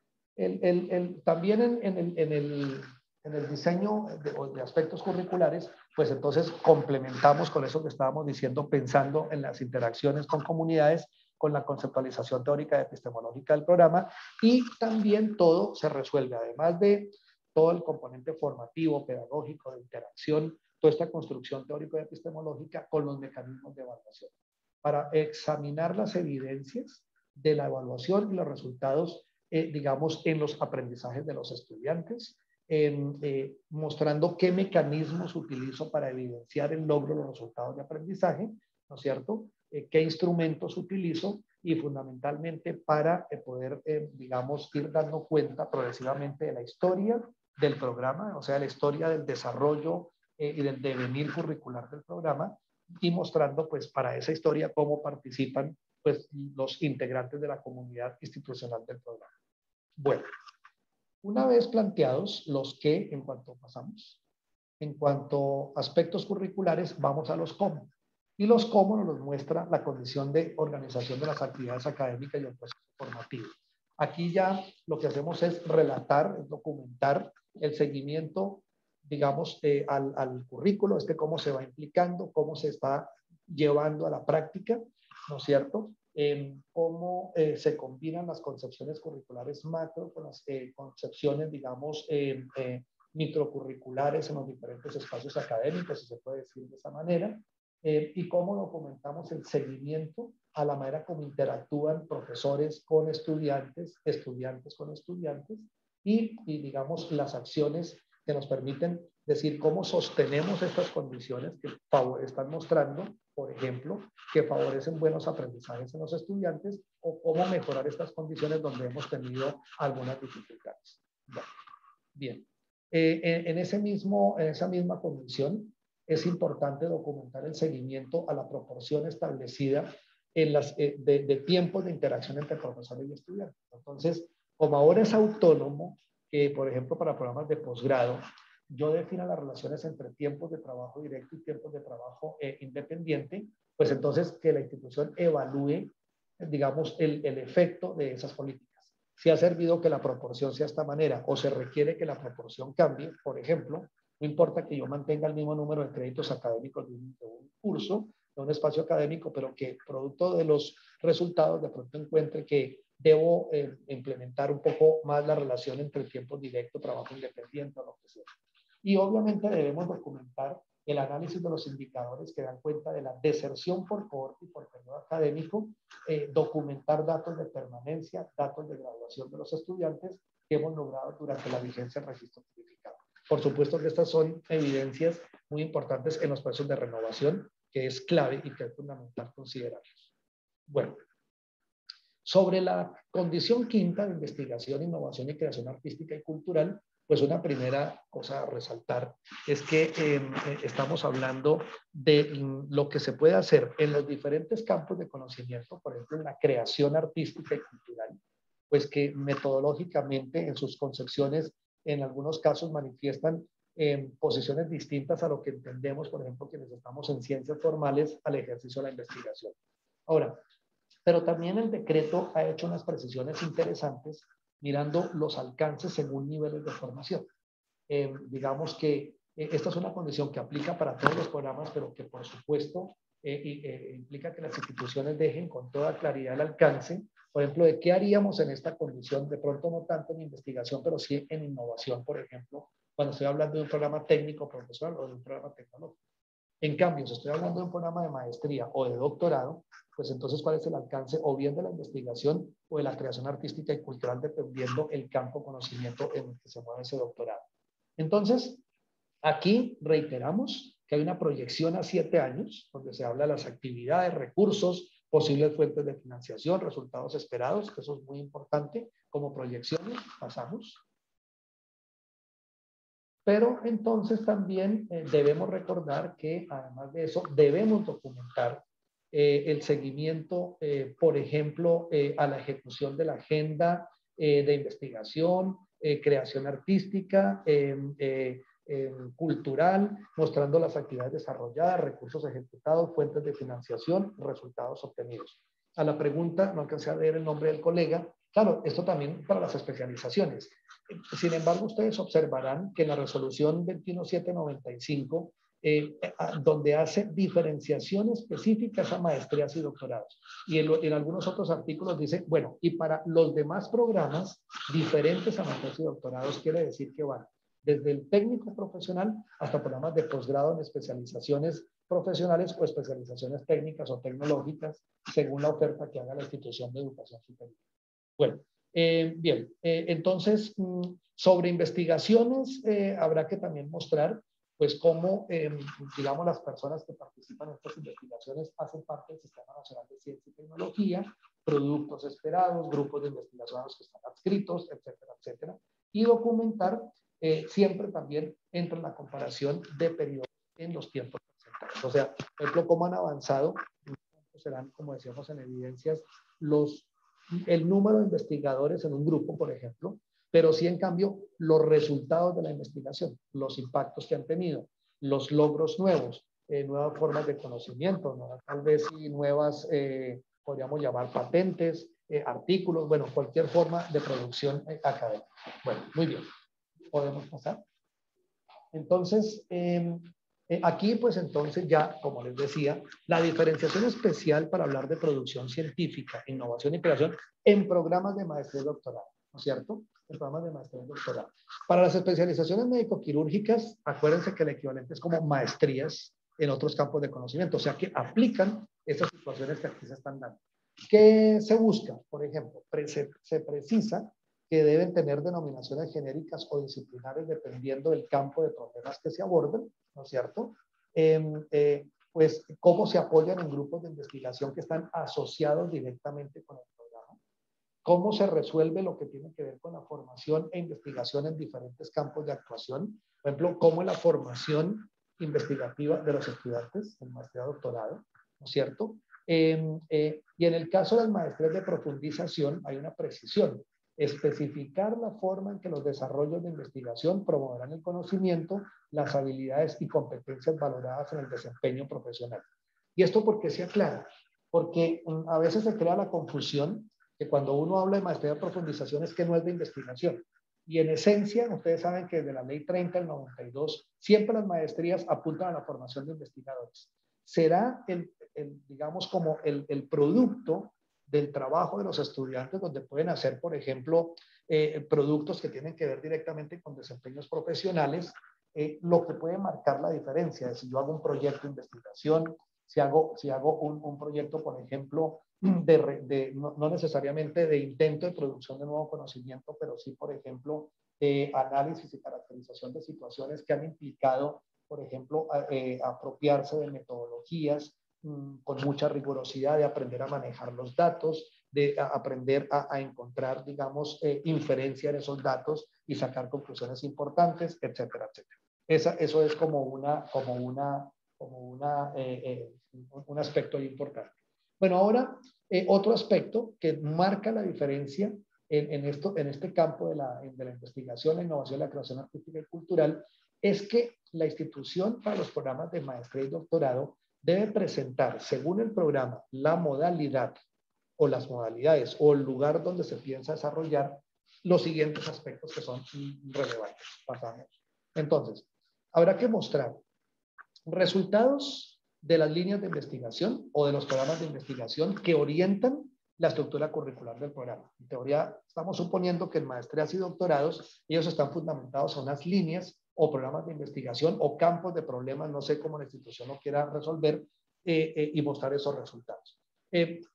Speaker 2: también en el diseño de aspectos curriculares, pues entonces complementamos con eso que estábamos diciendo, pensando en las interacciones con comunidades, con la conceptualización teórica y epistemológica del programa, y también todo se resuelve, además de todo el componente formativo, pedagógico, de interacción, toda esta construcción teórica y epistemológica con los mecanismos de evaluación, para examinar las evidencias de la evaluación y los resultados, digamos, en los aprendizajes de los estudiantes, mostrando qué mecanismos utilizo para evidenciar el logro de los resultados de aprendizaje, ¿no es cierto? Qué instrumentos utilizo y fundamentalmente para poder, digamos, ir dando cuenta progresivamente de la historia del programa, o sea, la historia del desarrollo y del devenir curricular del programa, y mostrando pues para esa historia cómo participan pues los integrantes de la comunidad institucional del programa. Bueno, una vez planteados los qué, en cuanto pasamos, en cuanto a aspectos curriculares, vamos a los cómo. Y los cómo nos los muestra la condición de organización de las actividades académicas y el proceso formativo. Aquí ya lo que hacemos es relatar, es documentar el seguimiento, digamos, al currículo, cómo se va implicando, cómo se está llevando a la práctica, ¿no es cierto? Cómo se combinan las concepciones curriculares macro con las concepciones, digamos, microcurriculares en los diferentes espacios académicos, si se puede decir de esa manera, y cómo documentamos el seguimiento a la manera como interactúan profesores con estudiantes, estudiantes con estudiantes, y digamos, las acciones que nos permiten decir cómo sostenemos estas condiciones que están mostrando, por ejemplo, que favorecen buenos aprendizajes en los estudiantes, o cómo mejorar estas condiciones donde hemos tenido algunas dificultades. Bueno, bien. En esa misma condición, es importante documentar el seguimiento a la proporción establecida en de tiempos de interacción entre profesores y estudiantes. Entonces, como ahora es autónomo, por ejemplo, para programas de posgrado, yo defino las relaciones entre tiempos de trabajo directo y tiempos de trabajo independiente, pues entonces que la institución evalúe, digamos, el efecto de esas políticas. Si ha servido que la proporción sea de esta manera o se requiere que la proporción cambie, por ejemplo, no importa que yo mantenga el mismo número de créditos académicos de un curso, de un espacio académico, pero que producto de los resultados de pronto encuentre que debo implementar un poco más la relación entre el tiempo directo, trabajo independiente o lo que sea. Y obviamente debemos documentar el análisis de los indicadores que dan cuenta de la deserción por cohorte y por periodo académico, documentar datos de permanencia, datos de graduación de los estudiantes que hemos logrado durante la vigencia del registro certificado. Por supuesto que estas son evidencias muy importantes en los procesos de renovación, que es clave y que es fundamental considerarlos. Bueno, sobre la condición quinta de investigación, innovación y creación artística y cultural, pues una primera cosa a resaltar es que estamos hablando de lo que se puede hacer en los diferentes campos de conocimiento, por ejemplo, en la creación artística y cultural, pues que metodológicamente en sus concepciones en algunos casos manifiestan posiciones distintas a lo que entendemos, por ejemplo, quienes estamos en ciencias formales al ejercicio de la investigación. Ahora, pero también el decreto ha hecho unas precisiones interesantes mirando los alcances según niveles de formación. Digamos que esta es una condición que aplica para todos los programas, pero que por supuesto implica que las instituciones dejen con toda claridad el alcance, por ejemplo, de qué haríamos en esta condición, de pronto no tanto en investigación, pero sí en innovación, por ejemplo, cuando estoy hablando de un programa técnico profesional o de un programa tecnológico. En cambio, si estoy hablando de un programa de maestría o de doctorado, pues entonces, ¿cuál es el alcance o bien de la investigación o de la creación artística y cultural, dependiendo el campo de conocimiento en el que se mueve ese doctorado? Entonces, aquí reiteramos que hay una proyección a 7 años, donde se habla de las actividades, recursos, posibles fuentes de financiación, resultados esperados, que eso es muy importante, como proyecciones, pasamos. Pero entonces también debemos recordar que además de eso debemos documentar el seguimiento, por ejemplo, a la ejecución de la agenda de investigación, creación artística, cultural, mostrando las actividades desarrolladas, recursos ejecutados, fuentes de financiación, resultados obtenidos. A la pregunta, no alcancé a leer el nombre del colega, claro, esto también para las especializaciones. Sin embargo, ustedes observarán que en la resolución 21795, donde hace diferenciación específicas a maestrías y doctorados. Y en algunos otros artículos dice, bueno, y para los demás programas diferentes a maestrías y doctorados, quiere decir que van desde el técnico profesional hasta programas de posgrado en especializaciones profesionales o especializaciones técnicas o tecnológicas, según la oferta que haga la institución de educación superior. Bueno, bien, entonces, sobre investigaciones, habrá que también mostrar, pues, cómo, digamos, las personas que participan en estas investigaciones hacen parte del Sistema Nacional de Ciencia y Tecnología, productos esperados, grupos de investigación a los que están adscritos, etcétera, etcétera, y documentar siempre también entre la comparación de periodos en los tiempos presentados. O sea, por ejemplo, cómo han avanzado, serán, como decíamos en evidencias, el número de investigadores en un grupo, por ejemplo, pero sí, en cambio, los resultados de la investigación, los impactos que han tenido, los logros nuevos, nuevas formas de conocimiento, ¿no? Tal vez sí, nuevas, podríamos llamar patentes, artículos, bueno, cualquier forma de producción académica. Bueno, muy bien. ¿Podemos pasar? Entonces, aquí, pues entonces ya, como les decía, la diferenciación especial para hablar de producción científica, innovación y creación en programas de maestría y doctorado, ¿no es cierto? En programas de maestría y doctorado. Para las especializaciones médico-quirúrgicas, acuérdense que el equivalente es como maestrías en otros campos de conocimiento, o sea que aplican estas situaciones que aquí se están dando. ¿Qué se busca? Por ejemplo, se precisa que deben tener denominaciones genéricas o disciplinares dependiendo del campo de problemas que se aborden, ¿no es cierto? Pues cómo se apoyan en grupos de investigación que están asociados directamente con el programa, cómo se resuelve lo que tiene que ver con la formación e investigación en diferentes campos de actuación, por ejemplo, cómo es la formación investigativa de los estudiantes en maestría y doctorado, ¿no es cierto? Y en el caso de las maestrías de profundización hay una precisión: especificar la forma en que los desarrollos de investigación promoverán el conocimiento, las habilidades y competencias valoradas en el desempeño profesional. ¿Y esto por qué se aclara? Porque a veces se crea la confusión que cuando uno habla de maestría de profundización es que no es de investigación. Y en esencia, ustedes saben que desde la ley 30 del 92, siempre las maestrías apuntan a la formación de investigadores. Será digamos, como el producto del trabajo de los estudiantes, donde pueden hacer, por ejemplo, productos que tienen que ver directamente con desempeños profesionales, lo que puede marcar la diferencia es si yo hago un proyecto de investigación, si hago un proyecto, por ejemplo, no necesariamente de intento de producción de nuevo conocimiento, pero sí, por ejemplo, análisis y caracterización de situaciones que han implicado, por ejemplo, apropiarse de metodologías con mucha rigurosidad, de aprender a manejar los datos, de aprender a encontrar, digamos, inferencia en esos datos y sacar conclusiones importantes, etcétera, etcétera. Eso es como un aspecto importante. Bueno, ahora, otro aspecto que marca la diferencia en este campo de la investigación, la innovación, la creación artística y cultural, es que la institución para los programas de maestría y doctorado debe presentar, según el programa, la modalidad o las modalidades o el lugar donde se piensa desarrollar los siguientes aspectos que son relevantes. Pasamos. Entonces, habrá que mostrar resultados de las líneas de investigación o de los programas de investigación que orientan la estructura curricular del programa. En teoría, estamos suponiendo que en maestrías y doctorados, ellos están fundamentados en unas líneas o programas de investigación o campos de problemas, no sé cómo la institución lo quiera resolver, y mostrar esos resultados.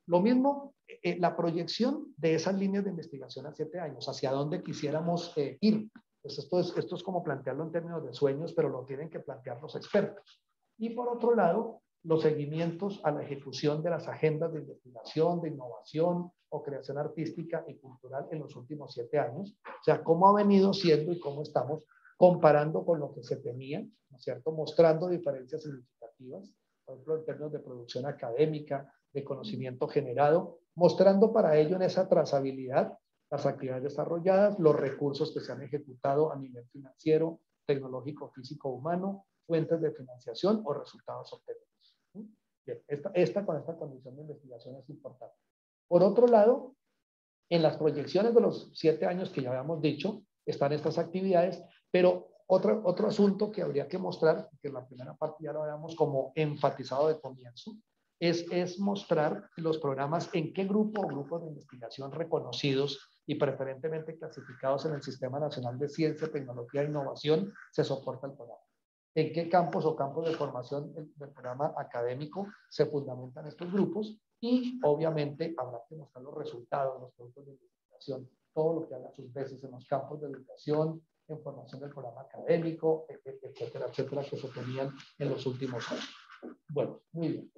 Speaker 2: Lo mismo, la proyección de esas líneas de investigación a 7 años, hacia dónde quisiéramos ir. Pues esto es como plantearlo en términos de sueños, pero lo tienen que plantear los expertos. Y por otro lado, los seguimientos a la ejecución de las agendas de investigación, de innovación o creación artística y cultural en los últimos 7 años. O sea, cómo ha venido siendo y cómo estamos comparando con lo que se tenía, ¿no es cierto? Mostrando diferencias significativas, por ejemplo, en términos de producción académica, de conocimiento generado, mostrando para ello en esa trazabilidad las actividades desarrolladas, los recursos que se han ejecutado a nivel financiero, tecnológico, físico, humano, fuentes de financiación o resultados obtenidos. Bien, esta condición de investigación es importante. Por otro lado, en las proyecciones de los 7 años que ya habíamos dicho, están estas actividades, pero otro asunto que habría que mostrar, que en la primera parte ya lo habíamos como enfatizado de comienzo, es mostrar los programas en qué grupo o grupos de investigación reconocidos y preferentemente clasificados en el Sistema Nacional de Ciencia, Tecnología e Innovación se soporta el programa. En qué campos o campos de formación del programa académico se fundamentan estos grupos y obviamente habrá que mostrar los resultados, los productos de investigación, todo lo que haga sus veces en los campos de educación, en formación del programa académico, etcétera, etcétera, que se tenían en los últimos años. Bueno, muy bien.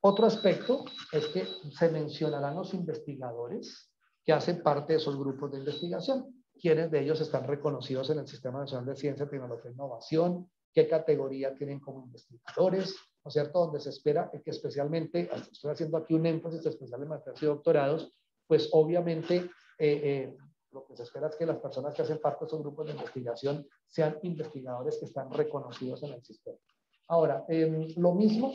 Speaker 2: Otro aspecto es que se mencionarán los investigadores que hacen parte de esos grupos de investigación. ¿Quiénes de ellos están reconocidos en el Sistema Nacional de Ciencia, Tecnología e Innovación? ¿Qué categoría tienen como investigadores? ¿No es cierto? Donde se espera que especialmente, estoy haciendo aquí un énfasis especial en maestrías y doctorados, pues obviamente lo que se espera es que las personas que hacen parte de esos grupos de investigación sean investigadores que están reconocidos en el sistema. Ahora, lo mismo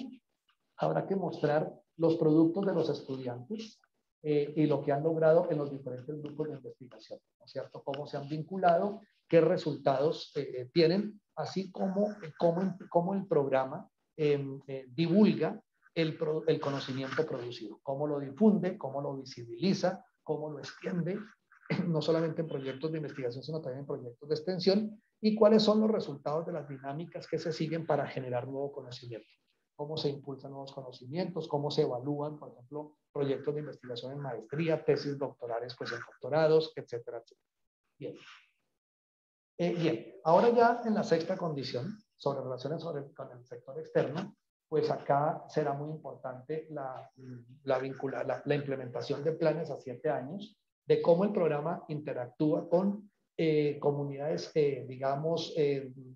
Speaker 2: habrá que mostrar los productos de los estudiantes y lo que han logrado en los diferentes grupos de investigación, ¿no es cierto? Cómo se han vinculado, qué resultados tienen, así como cómo el programa divulga el conocimiento producido, cómo lo difunde, cómo lo visibiliza, cómo lo extiende, no solamente en proyectos de investigación, sino también en proyectos de extensión, y cuáles son los resultados de las dinámicas que se siguen para generar nuevo conocimiento. Cómo se impulsan nuevos conocimientos, cómo se evalúan, por ejemplo, proyectos de investigación en maestría, tesis doctorales, pues en doctorados, etcétera, etcétera. Bien. Bien, ahora ya en la sexta condición, sobre relaciones con el sector externo, pues acá será muy importante la implementación de planes a 7 años, de cómo el programa interactúa con comunidades, digamos,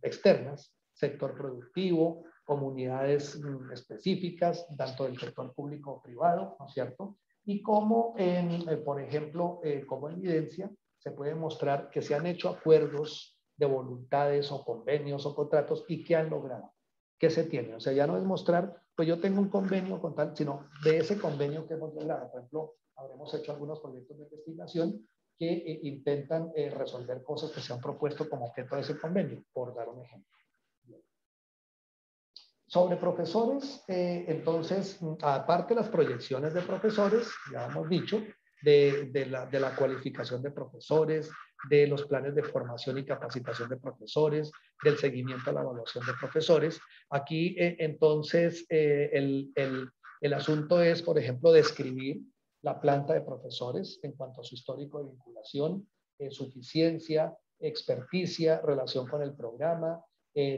Speaker 2: externas, sector productivo, comunidades específicas, tanto del sector público o privado, ¿no es cierto? Y cómo, por ejemplo, como evidencia, se puede mostrar que se han hecho acuerdos de voluntades o convenios o contratos y que han logrado. ¿Qué se tiene? O sea, ya no es mostrar, pues yo tengo un convenio con tal, sino de ese convenio que hemos logrado. Por ejemplo, habremos hecho algunos proyectos de investigación que intentan resolver cosas que se han propuesto como objeto de ese convenio, por dar un ejemplo. Sobre profesores, entonces, aparte de las proyecciones de profesores, ya hemos dicho, de la cualificación de profesores, de los planes de formación y capacitación de profesores, del seguimiento a la evaluación de profesores. Aquí, entonces, el asunto es, por ejemplo, describir la planta de profesores en cuanto a su histórico de vinculación, suficiencia, experticia, relación con el programa,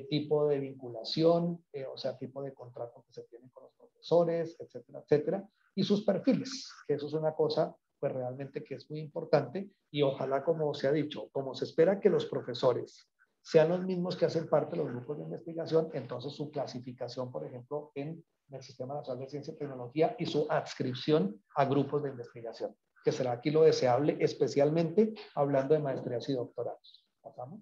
Speaker 2: tipo de vinculación, o sea, tipo de contrato que se tiene con los profesores, etcétera, etcétera, y sus perfiles, que eso es una cosa pues realmente que es muy importante y ojalá, como se ha dicho, como se espera que los profesores sean los mismos que hacen parte de los grupos de investigación, entonces su clasificación, por ejemplo, en el Sistema Nacional de Ciencia y Tecnología y su adscripción a grupos de investigación, que será aquí lo deseable, especialmente hablando de maestrías y doctorados. ¿Pasamos?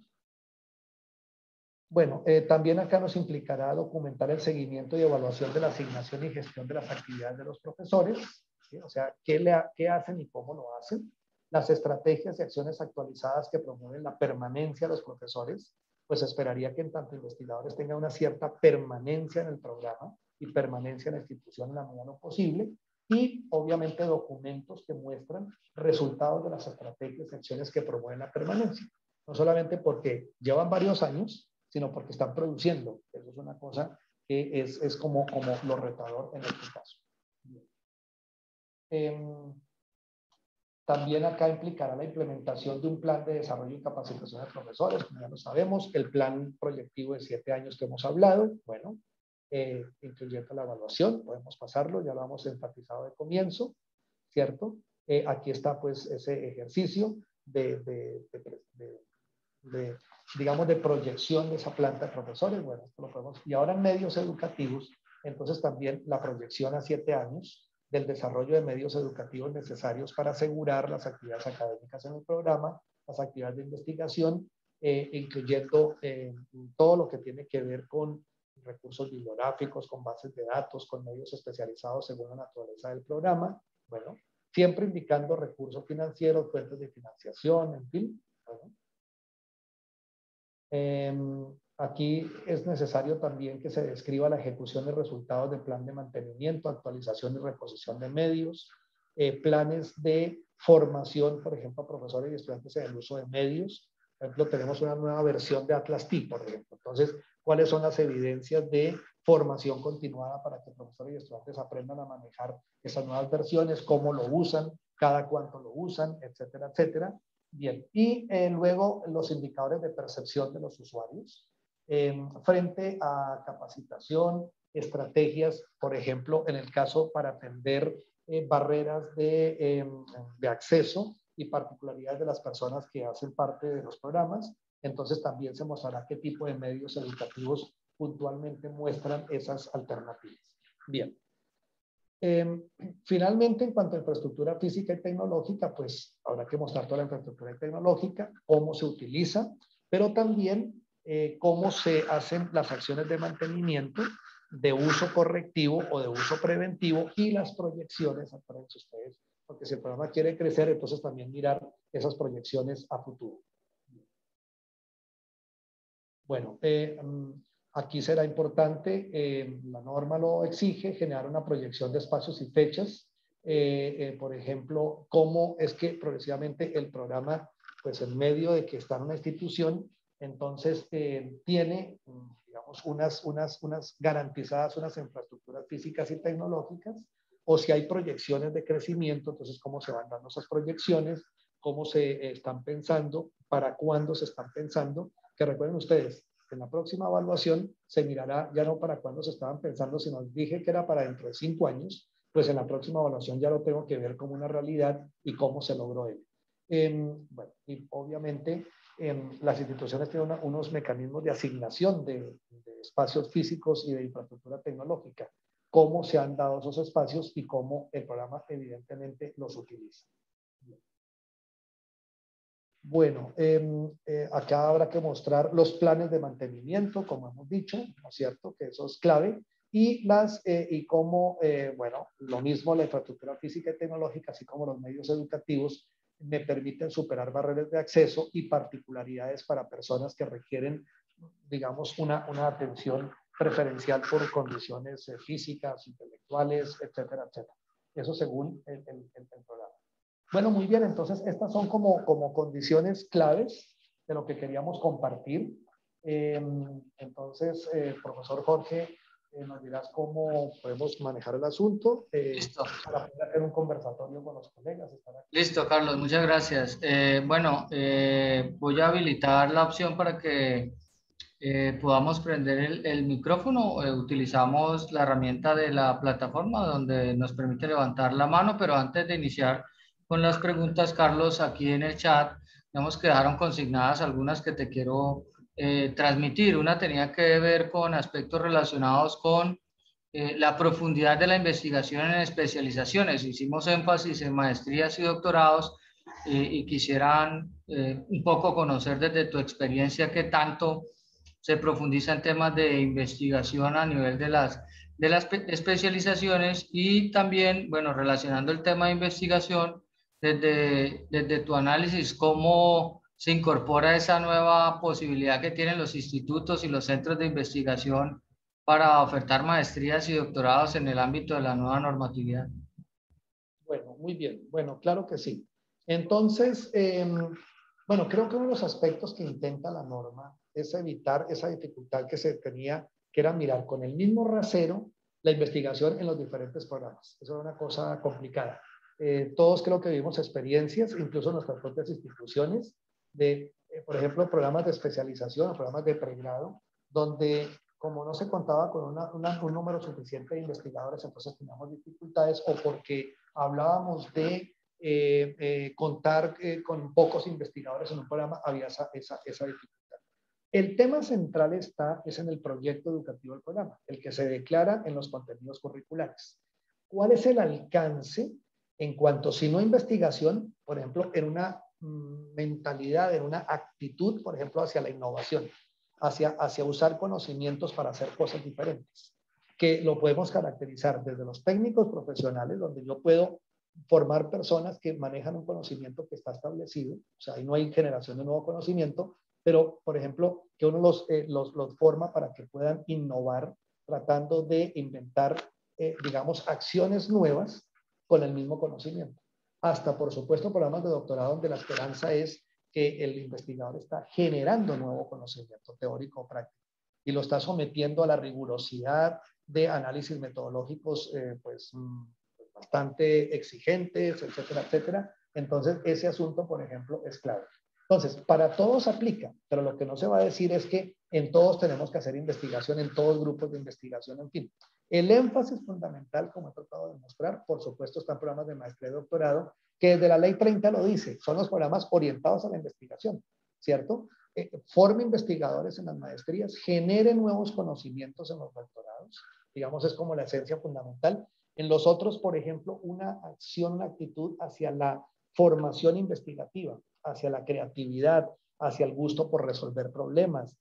Speaker 2: Bueno, también acá nos implicará documentar el seguimiento y evaluación de la asignación y gestión de las actividades de los profesores, ¿sí? O sea, qué hacen y cómo lo hacen, las estrategias y acciones actualizadas que promueven la permanencia de los profesores, pues esperaría que en tanto investigadores tengan una cierta permanencia en el programa y permanencia en la institución en la medida de lo posible, y obviamente documentos que muestran resultados de las estrategias y acciones que promueven la permanencia. No solamente porque llevan varios años, sino porque están produciendo. Eso es una cosa que es como lo retador en este caso. También acá implicará la implementación de un plan de desarrollo y capacitación de profesores, como ya lo sabemos, el plan proyectivo de 7 años que hemos hablado, bueno, incluyendo la evaluación, podemos pasarlo, ya lo hemos enfatizado de comienzo, ¿cierto? Aquí está pues ese ejercicio digamos, de proyección de esa planta de profesores. Bueno, esto lo podemos. Y ahora en medios educativos, entonces también la proyección a 7 años del desarrollo de medios educativos necesarios para asegurar las actividades académicas en el programa, las actividades de investigación, incluyendo todo lo que tiene que ver con recursos bibliográficos, con bases de datos, con medios especializados según la naturaleza del programa. Bueno, siempre indicando recursos financieros, fuentes de financiación, en fin. Bueno. Aquí es necesario también que se describa la ejecución de resultados del plan de mantenimiento, actualización y reposición de medios, planes de formación, por ejemplo, a profesores y estudiantes en el uso de medios. Por ejemplo, tenemos una nueva versión de Atlas TIC, por ejemplo. Entonces, ¿cuáles son las evidencias de formación continuada para que profesores y estudiantes aprendan a manejar esas nuevas versiones, cómo lo usan, cada cuánto lo usan, etcétera, etcétera? Bien, y luego los indicadores de percepción de los usuarios frente a capacitación, estrategias, por ejemplo, en el caso para atender barreras de acceso y particularidades de las personas que hacen parte de los programas. Entonces también se mostrará qué tipo de medios educativos puntualmente muestran esas alternativas. Bien. Finalmente, en cuanto a infraestructura física y tecnológica, pues habrá que mostrar toda la infraestructura tecnológica, cómo se utiliza, pero también cómo se hacen las acciones de mantenimiento, de uso correctivo o de uso preventivo y las proyecciones, acuérdense ustedes, porque si el programa quiere crecer, entonces también mirar esas proyecciones a futuro. Bueno, aquí será importante, la norma lo exige, generar una proyección de espacios y fechas. Por ejemplo, cómo es que progresivamente el programa, pues en medio de que está en una institución, entonces tiene, digamos, unas garantizadas, unas infraestructuras físicas y tecnológicas, o si hay proyecciones de crecimiento, entonces cómo se van dando esas proyecciones, cómo se están pensando, para cuándo se están pensando, que recuerden ustedes, en la próxima evaluación se mirará ya no para cuándo se estaban pensando, sino dije que era para dentro de 5 años, pues en la próxima evaluación ya lo tengo que ver como una realidad y cómo se logró ello. Bueno, y obviamente las instituciones tienen unos mecanismos de asignación de espacios físicos y de infraestructura tecnológica, cómo se han dado esos espacios y cómo el programa evidentemente los utiliza. Bueno, acá habrá que mostrar los planes de mantenimiento, como hemos dicho, ¿no es cierto? Que eso es clave. Y cómo, bueno, lo mismo la infraestructura física y tecnológica, así como los medios educativos, me permiten superar barreras de acceso y particularidades para personas que requieren, digamos, una atención preferencial por condiciones físicas, intelectuales, etcétera, etcétera. Eso según el programa. Bueno, muy bien, entonces estas son como condiciones claves de lo que queríamos compartir. Entonces, profesor Jorge, nos dirás cómo podemos manejar el asunto
Speaker 1: Listo.
Speaker 2: para poder hacer un conversatorio con los colegas.
Speaker 1: Listo, Carlos, muchas gracias. Bueno, voy a habilitar la opción para que podamos prender el micrófono. Utilizamos la herramienta de la plataforma donde nos permite levantar la mano, pero antes de iniciar con las preguntas, Carlos, aquí en el chat, vemos que dejaron consignadas algunas que te quiero transmitir. Una tenía que ver con aspectos relacionados con la profundidad de la investigación en especializaciones. Hicimos énfasis en maestrías y doctorados y quisieran un poco conocer desde tu experiencia qué tanto se profundiza en temas de investigación a nivel de las especializaciones y también, bueno, relacionando el tema de investigación desde tu análisis, cómo se incorpora esa nueva posibilidad que tienen los institutos y los centros de investigación para ofertar maestrías y doctorados en el ámbito de la nueva normatividad.
Speaker 2: Bueno, muy bien. Bueno, claro que sí. Entonces, bueno, creo que uno de los aspectos que intenta la norma es evitar esa dificultad que se tenía, que era mirar con el mismo rasero la investigación en los diferentes programas. Eso era una cosa complicada. Todos creo que vivimos experiencias, incluso en nuestras propias instituciones, de, por ejemplo, programas de especialización, programas de pregrado, donde como no se contaba con un número suficiente de investigadores, entonces teníamos dificultades o porque hablábamos de contar con pocos investigadores en un programa, había esa dificultad. El tema central es en el proyecto educativo del programa, el que se declara en los contenidos curriculares. ¿Cuál es el alcance en cuanto, si no investigación, por ejemplo, en una mentalidad, en una actitud, por ejemplo, hacia la innovación, hacia usar conocimientos para hacer cosas diferentes? Que lo podemos caracterizar desde los técnicos profesionales, donde yo puedo formar personas que manejan un conocimiento que está establecido, o sea, ahí no hay generación de nuevo conocimiento, pero, por ejemplo, que uno los forma para que puedan innovar tratando de inventar, digamos, acciones nuevas con el mismo conocimiento. Hasta, por supuesto, programas de doctorado donde la esperanza es que el investigador está generando nuevo conocimiento teórico o práctico y lo está sometiendo a la rigurosidad de análisis metodológicos pues bastante exigentes, etcétera, etcétera. Entonces, ese asunto, por ejemplo, es clave. Entonces, para todos aplica, pero lo que no se va a decir es que en todos tenemos que hacer investigación, en todos grupos de investigación, en fin. El énfasis fundamental, como he tratado de mostrar, por supuesto, están programas de maestría y doctorado, que desde la ley 30 lo dice, son los programas orientados a la investigación, ¿cierto? Forme investigadores en las maestrías, genere nuevos conocimientos en los doctorados, digamos, es como la esencia fundamental. En los otros, por ejemplo, una acción, una actitud hacia la formación investigativa, hacia la creatividad, hacia el gusto por resolver problemas,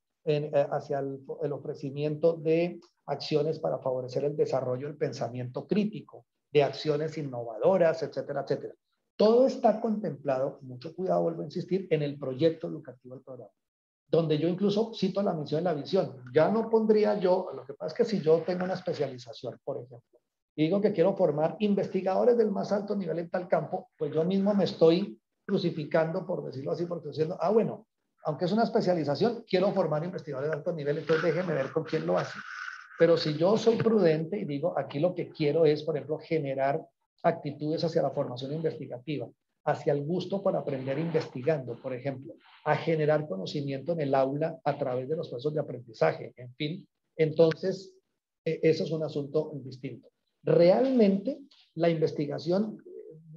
Speaker 2: hacia el ofrecimiento de acciones para favorecer el desarrollo del pensamiento crítico, de acciones innovadoras, etcétera, etcétera. Todo está contemplado, mucho cuidado, vuelvo a insistir, en el proyecto educativo del programa, donde yo incluso cito la misión y la visión. Ya no pondría yo, lo que pasa es que si yo tengo una especialización, por ejemplo, y digo que quiero formar investigadores del más alto nivel en tal campo, pues yo mismo me estoy crucificando, por decirlo así, porque estoy diciendo, bueno, aunque es una especialización, quiero formar investigadores de alto nivel, entonces déjeme ver con quién lo hace. Pero si yo soy prudente y digo, aquí lo que quiero es, por ejemplo, generar actitudes hacia la formación investigativa, hacia el gusto por aprender investigando, por ejemplo, a generar conocimiento en el aula a través de los procesos de aprendizaje, en fin, entonces eso es un asunto distinto. Realmente la investigación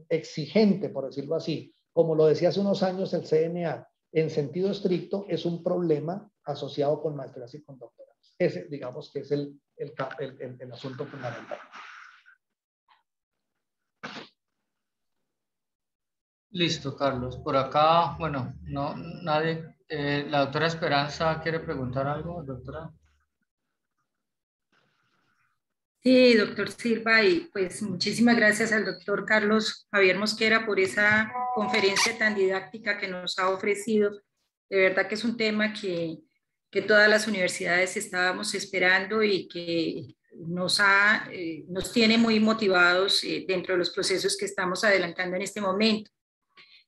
Speaker 2: exigente, por decirlo así, como lo decía hace unos años el CNA, en sentido estricto, es un problema asociado con maestrías y con doctorados. Ese, digamos, que es el asunto fundamental.
Speaker 1: Listo, Carlos. Por acá, bueno, no, nadie. La doctora Esperanza quiere preguntar algo, doctora.
Speaker 3: Sí, doctor Silva, y pues muchísimas gracias al doctor Carlos Javier Mosquera por esa conferencia tan didáctica que nos ha ofrecido. De verdad que es un tema que todas las universidades estábamos esperando y que nos tiene muy motivados dentro de los procesos que estamos adelantando en este momento.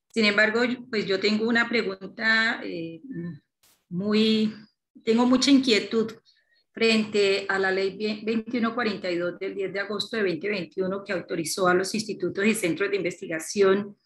Speaker 3: Sin embargo, pues yo tengo una pregunta tengo mucha inquietud frente a la ley 2142 del 10 de agosto de 2021 que autorizó a los institutos y centros de investigación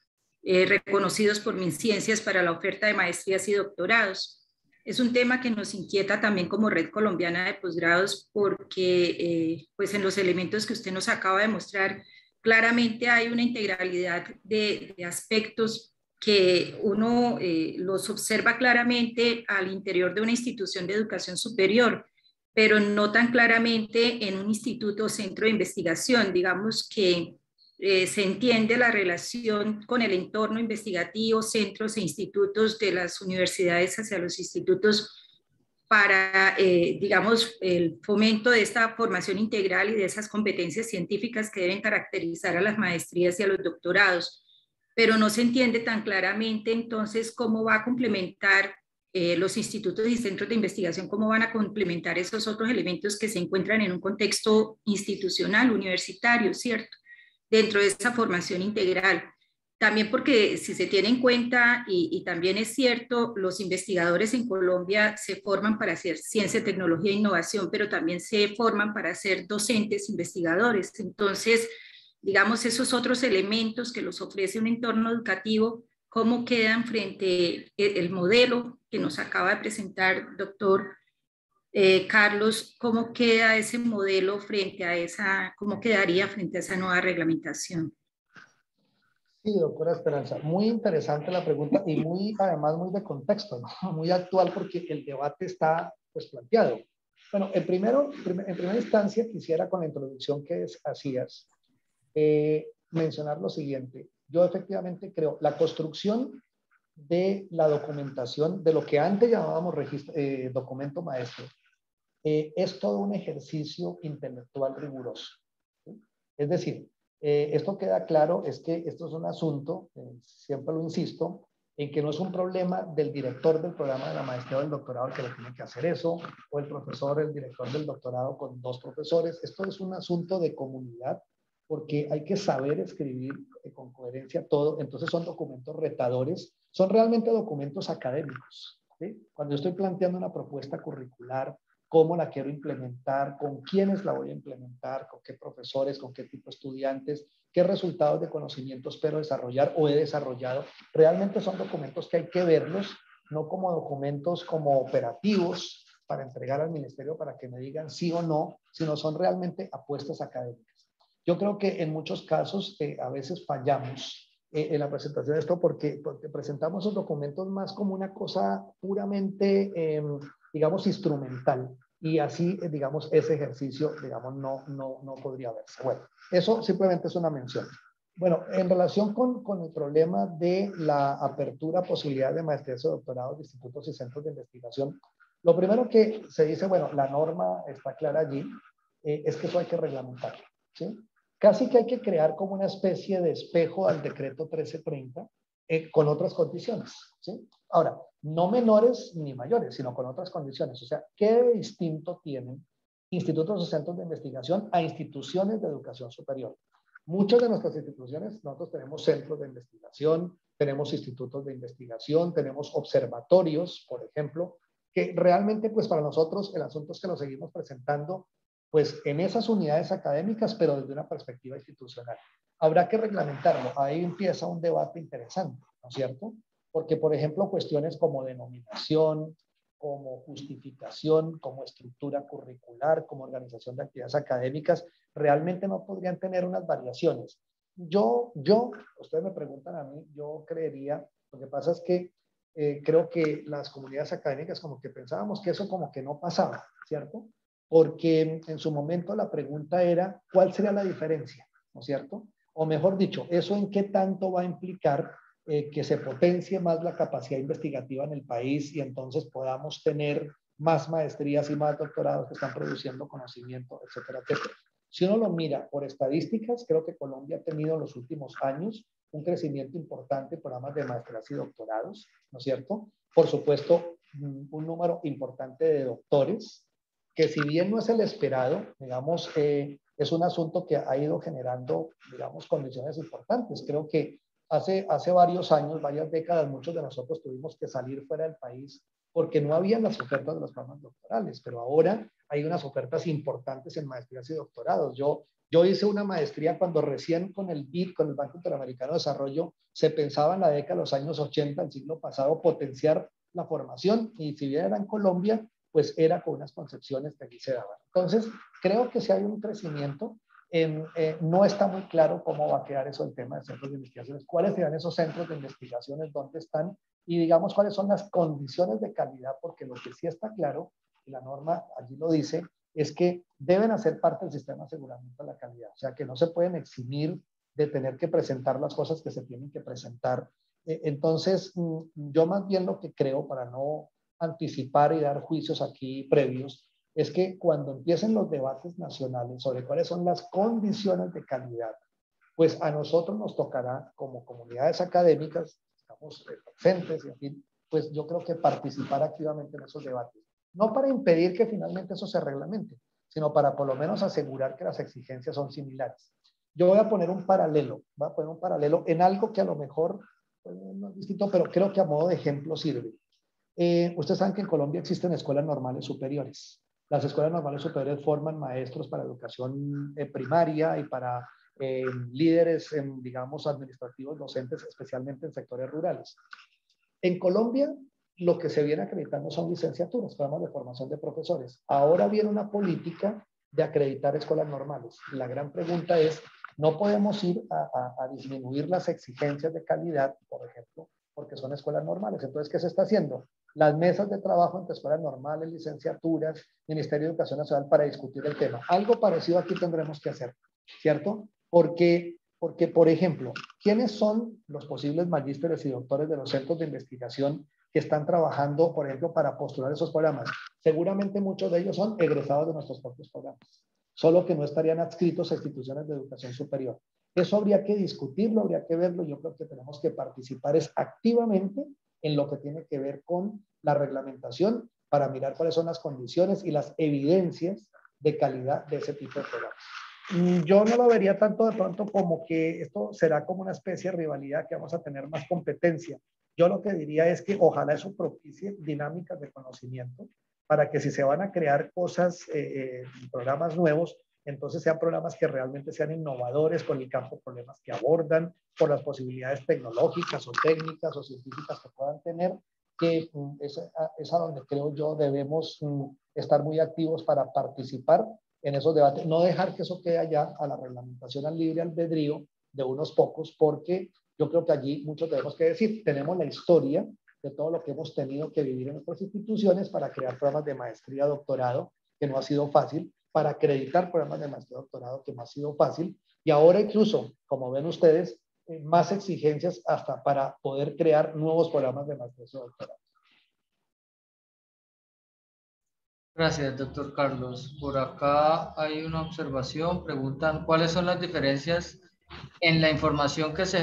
Speaker 3: reconocidos por MinCiencias para la oferta de maestrías y doctorados. Es un tema que nos inquieta también como Red Colombiana de Posgrados porque pues en los elementos que usted nos acaba de mostrar claramente hay una integralidad de aspectos que uno los observa claramente al interior de una institución de educación superior, pero no tan claramente en un instituto o centro de investigación. Digamos que se entiende la relación con el entorno investigativo, centros e institutos de las universidades hacia los institutos para, digamos, el fomento de esta formación integral y de esas competencias científicas que deben caracterizar a las maestrías y a los doctorados. Pero no se entiende tan claramente entonces cómo va a complementar los institutos y centros de investigación, cómo van a complementar esos otros elementos que se encuentran en un contexto institucional, universitario, ¿cierto? Dentro de esa formación integral. También porque si se tiene en cuenta, y también es cierto, los investigadores en Colombia se forman para hacer ciencia, tecnología e innovación, pero también se forman para ser docentes, investigadores. Entonces, digamos, esos otros elementos que los ofrece un entorno educativo, ¿cómo quedan frente al modelo que nos acaba de presentar, doctor Carlos? ¿Cómo queda ese modelo frente a cómo quedaría frente a esa nueva reglamentación?
Speaker 2: Sí, doctora Esperanza, muy interesante la pregunta y además muy de contexto, ¿no? Muy actual porque el debate está pues planteado. Bueno, en primera instancia quisiera con la introducción que hacías mencionar lo siguiente. Yo efectivamente creo la construcción de la documentación de lo que antes llamábamos documento maestro es todo un ejercicio intelectual riguroso, ¿sí? Es decir, esto queda claro, es que esto es un asunto, siempre lo insisto, en que no es un problema del director del programa de la maestría o del doctorado el que le tiene que hacer eso, o el profesor, el director del doctorado con 2 profesores. Esto es un asunto de comunidad, porque hay que saber escribir con coherencia todo. Entonces son documentos retadores, son realmente documentos académicos, ¿sí? Cuando yo estoy planteando una propuesta curricular, cómo la quiero implementar, con quiénes la voy a implementar, con qué profesores, con qué tipo de estudiantes, qué resultados de conocimiento espero desarrollar o he desarrollado. Realmente son documentos que hay que verlos, no como documentos como operativos para entregar al ministerio para que me digan sí o no, sino son realmente apuestas académicas. Yo creo que en muchos casos a veces fallamos en la presentación de esto porque presentamos esos documentos más como una cosa puramente, digamos, instrumental. Y así, digamos, ese ejercicio, digamos, no podría verse. Bueno, eso simplemente es una mención. Bueno, en relación con el problema de la apertura, posibilidad de maestrías o doctorados de institutos y centros de investigación, lo primero que se dice, bueno, la norma está clara allí, es que eso hay que reglamentarlo, ¿sí? Casi que hay que crear como una especie de espejo al decreto 1330 con otras condiciones, ¿sí? Ahora, no menores ni mayores, sino con otras condiciones. O sea, ¿qué distinto tienen institutos o centros de investigación a instituciones de educación superior? Muchas de nuestras instituciones, nosotros tenemos centros de investigación, tenemos institutos de investigación, tenemos observatorios, por ejemplo, que realmente, pues para nosotros, el asunto es que lo seguimos presentando pues en esas unidades académicas, pero desde una perspectiva institucional. Habrá que reglamentarlo. Ahí empieza un debate interesante, ¿no es cierto? Porque, por ejemplo, cuestiones como denominación, como justificación, como estructura curricular, como organización de actividades académicas, realmente no podrían tener unas variaciones. Ustedes me preguntan a mí, yo creería, lo que pasa es que creo que las comunidades académicas como que pensábamos que eso como que no pasaba, ¿cierto? Porque en su momento la pregunta era, ¿cuál sería la diferencia? ¿No es cierto? O mejor dicho, ¿eso en qué tanto va a implicar que se potencie más la capacidad investigativa en el país y entonces podamos tener más maestrías y más doctorados que están produciendo conocimiento, etcétera, etcétera? Si uno lo mira por estadísticas, creo que Colombia ha tenido en los últimos años un crecimiento importante en programas de maestrías y doctorados, ¿no es cierto? Por supuesto, un número importante de doctores, que si bien no es el esperado, digamos, es un asunto que ha ido generando, digamos, condiciones importantes. Creo que hace varios años, varias décadas, muchos de nosotros tuvimos que salir fuera del país porque no habían las ofertas de los programas doctorales, pero ahora hay unas ofertas importantes en maestrías y doctorados. Yo hice una maestría cuando recién con el BID, con el Banco Interamericano de Desarrollo, se pensaba en la década de los años 80 del siglo pasado potenciar la formación, y si bien era en Colombia, pues era con unas concepciones que aquí se daban. Entonces, creo que si hay un crecimiento, no está muy claro cómo va a quedar eso el tema de centros de investigaciones, cuáles serán esos centros de investigaciones, dónde están, y digamos cuáles son las condiciones de calidad, porque lo que sí está claro, y la norma allí lo dice, es que deben hacer parte del sistema de aseguramiento de la calidad, o sea que no se pueden eximir de tener que presentar las cosas que se tienen que presentar. Entonces, yo más bien lo que creo, para no anticipar y dar juicios aquí previos, es que cuando empiecen los debates nacionales sobre cuáles son las condiciones de calidad, pues a nosotros nos tocará, como comunidades académicas, estamos presentes, y en fin, pues yo creo que participar activamente en esos debates. No para impedir que finalmente eso se reglamente, sino para por lo menos asegurar que las exigencias son similares. Yo voy a poner un paralelo en algo que a lo mejor no es distinto, pero creo que a modo de ejemplo sirve. Ustedes saben que en Colombia existen escuelas normales superiores. Las escuelas normales superiores forman maestros para educación primaria y para líderes, digamos, administrativos, docentes, especialmente en sectores rurales. En Colombia, lo que se viene acreditando son licenciaturas, programas de formación de profesores. Ahora viene una política de acreditar escuelas normales. La gran pregunta es, no podemos ir a disminuir las exigencias de calidad, por ejemplo, porque son escuelas normales. Entonces, ¿qué se está haciendo? Las mesas de trabajo entre escuelas normales, licenciaturas, Ministerio de Educación Nacional para discutir el tema. Algo parecido aquí tendremos que hacer, ¿cierto? Porque, por ejemplo, ¿quiénes son los posibles magísteres y doctores de los centros de investigación que están trabajando, por ejemplo, para postular esos programas? Seguramente muchos de ellos son egresados de nuestros propios programas, solo que no estarían adscritos a instituciones de educación superior. Eso habría que discutirlo, habría que verlo. Yo creo que tenemos que participar activamente en lo que tiene que ver con la reglamentación para mirar cuáles son las condiciones y las evidencias de calidad de ese tipo de programas. Yo no lo vería tanto de pronto como que esto será como una especie de rivalidad, que vamos a tener más competencia. Yo lo que diría es que ojalá eso propicie dinámicas de conocimiento para que si se van a crear cosas, programas nuevos, entonces sean programas que realmente sean innovadores con el campo de problemas que abordan, por las posibilidades tecnológicas o técnicas o científicas que puedan tener, que es a donde creo yo debemos estar muy activos para participar en esos debates, no dejar que eso quede allá a la reglamentación al libre albedrío de unos pocos, porque yo creo que allí mucho tenemos que decir. Tenemos la historia de todo lo que hemos tenido que vivir en nuestras instituciones para crear programas de maestría, doctorado, que no ha sido fácil, para acreditar programas de maestría, doctorado, que no ha sido fácil, y ahora incluso, como ven ustedes, más exigencias hasta para poder crear nuevos programas de maestría y doctorado.
Speaker 1: Gracias, doctor Carlos. Por acá hay una observación. Preguntan, ¿cuáles son las diferencias en la información que se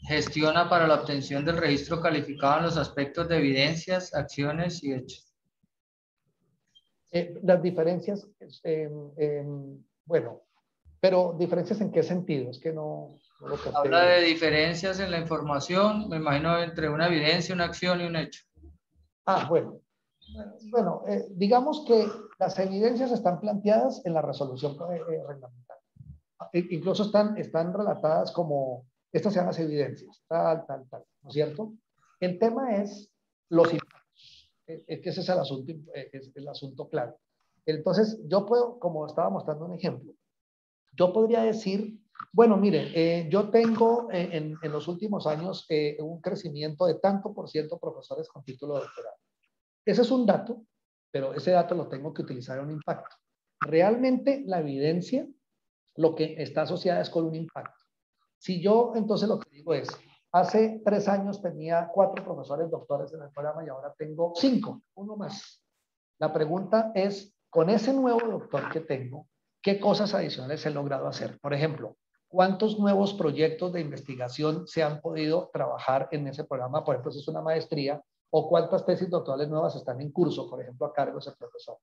Speaker 1: gestiona para la obtención del registro calificado en los aspectos de evidencias, acciones y hechos?
Speaker 2: Las diferencias, bueno, pero ¿diferencias en qué sentido? Es que no lo capté.
Speaker 1: Habla de diferencias en la información, me imagino, entre una evidencia, una acción y un hecho.
Speaker 2: Ah, bueno. Bueno, digamos que las evidencias están planteadas en la resolución reglamentaria. Incluso están relatadas como, estas sean las evidencias, tal, ¿no es cierto? El tema es los impactos, que ese es el asunto clave. Entonces, yo puedo, como estaba mostrando un ejemplo, yo podría decir, bueno, mire, yo tengo en los últimos años un crecimiento de tanto por ciento profesores con título de doctorado. Ese es un dato, pero ese dato lo tengo que utilizar en un impacto. Realmente la evidencia, lo que está asociada es con un impacto. Si yo entonces lo que digo es, hace 3 años tenía 4 profesores doctores en el programa y ahora tengo 5, uno más. La pregunta es, con ese nuevo doctor que tengo, ¿qué cosas adicionales he logrado hacer? Por ejemplo, ¿cuántos nuevos proyectos de investigación se han podido trabajar en ese programa? Por ejemplo, si es una maestría, o cuántas tesis doctorales nuevas están en curso, por ejemplo, a cargo de ese profesor.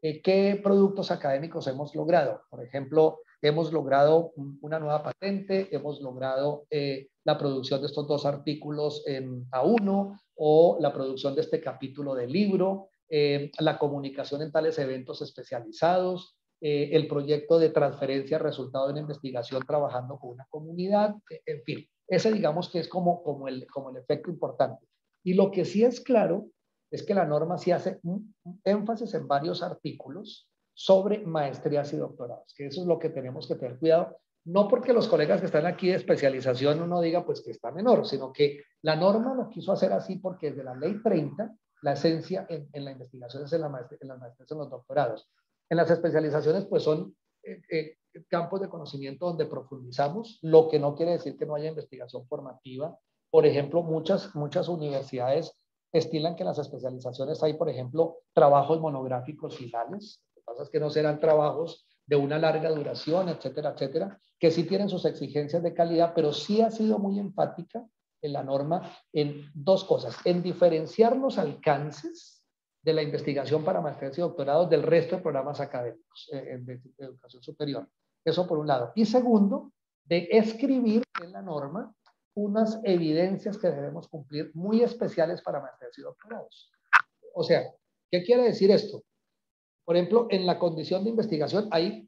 Speaker 2: ¿Qué productos académicos hemos logrado? Por ejemplo, hemos logrado una nueva patente, hemos logrado la producción de estos 2 artículos en A1 o la producción de este capítulo del libro, la comunicación en tales eventos especializados, el proyecto de transferencia resultado de una investigación trabajando con una comunidad, en fin. Ese digamos que es como el efecto importante. Y lo que sí es claro es que la norma sí hace un énfasis en varios artículos sobre maestrías y doctorados, que eso es lo que tenemos que tener cuidado, no porque los colegas que están aquí de especialización uno diga pues que está menor, sino que la norma lo quiso hacer así porque desde la ley 30, la esencia en la investigación es en las maestrías y en los doctorados. En las especializaciones pues son campos de conocimiento donde profundizamos, lo que no quiere decir que no haya investigación formativa. Por ejemplo, muchas universidades estilan que en las especializaciones hay, por ejemplo, trabajos monográficos finales. Lo que pasa es que no serán trabajos de una larga duración, etcétera, etcétera, que sí tienen sus exigencias de calidad, pero sí ha sido muy enfática en la norma en 2 cosas, en diferenciar los alcances de la investigación para maestrías y doctorados del resto de programas académicos de educación superior. Eso por un lado. Y segundo, de escribir en la norma unas evidencias que debemos cumplir muy especiales para maestrías y doctorados. O sea, ¿qué quiere decir esto? Por ejemplo, en la condición de investigación hay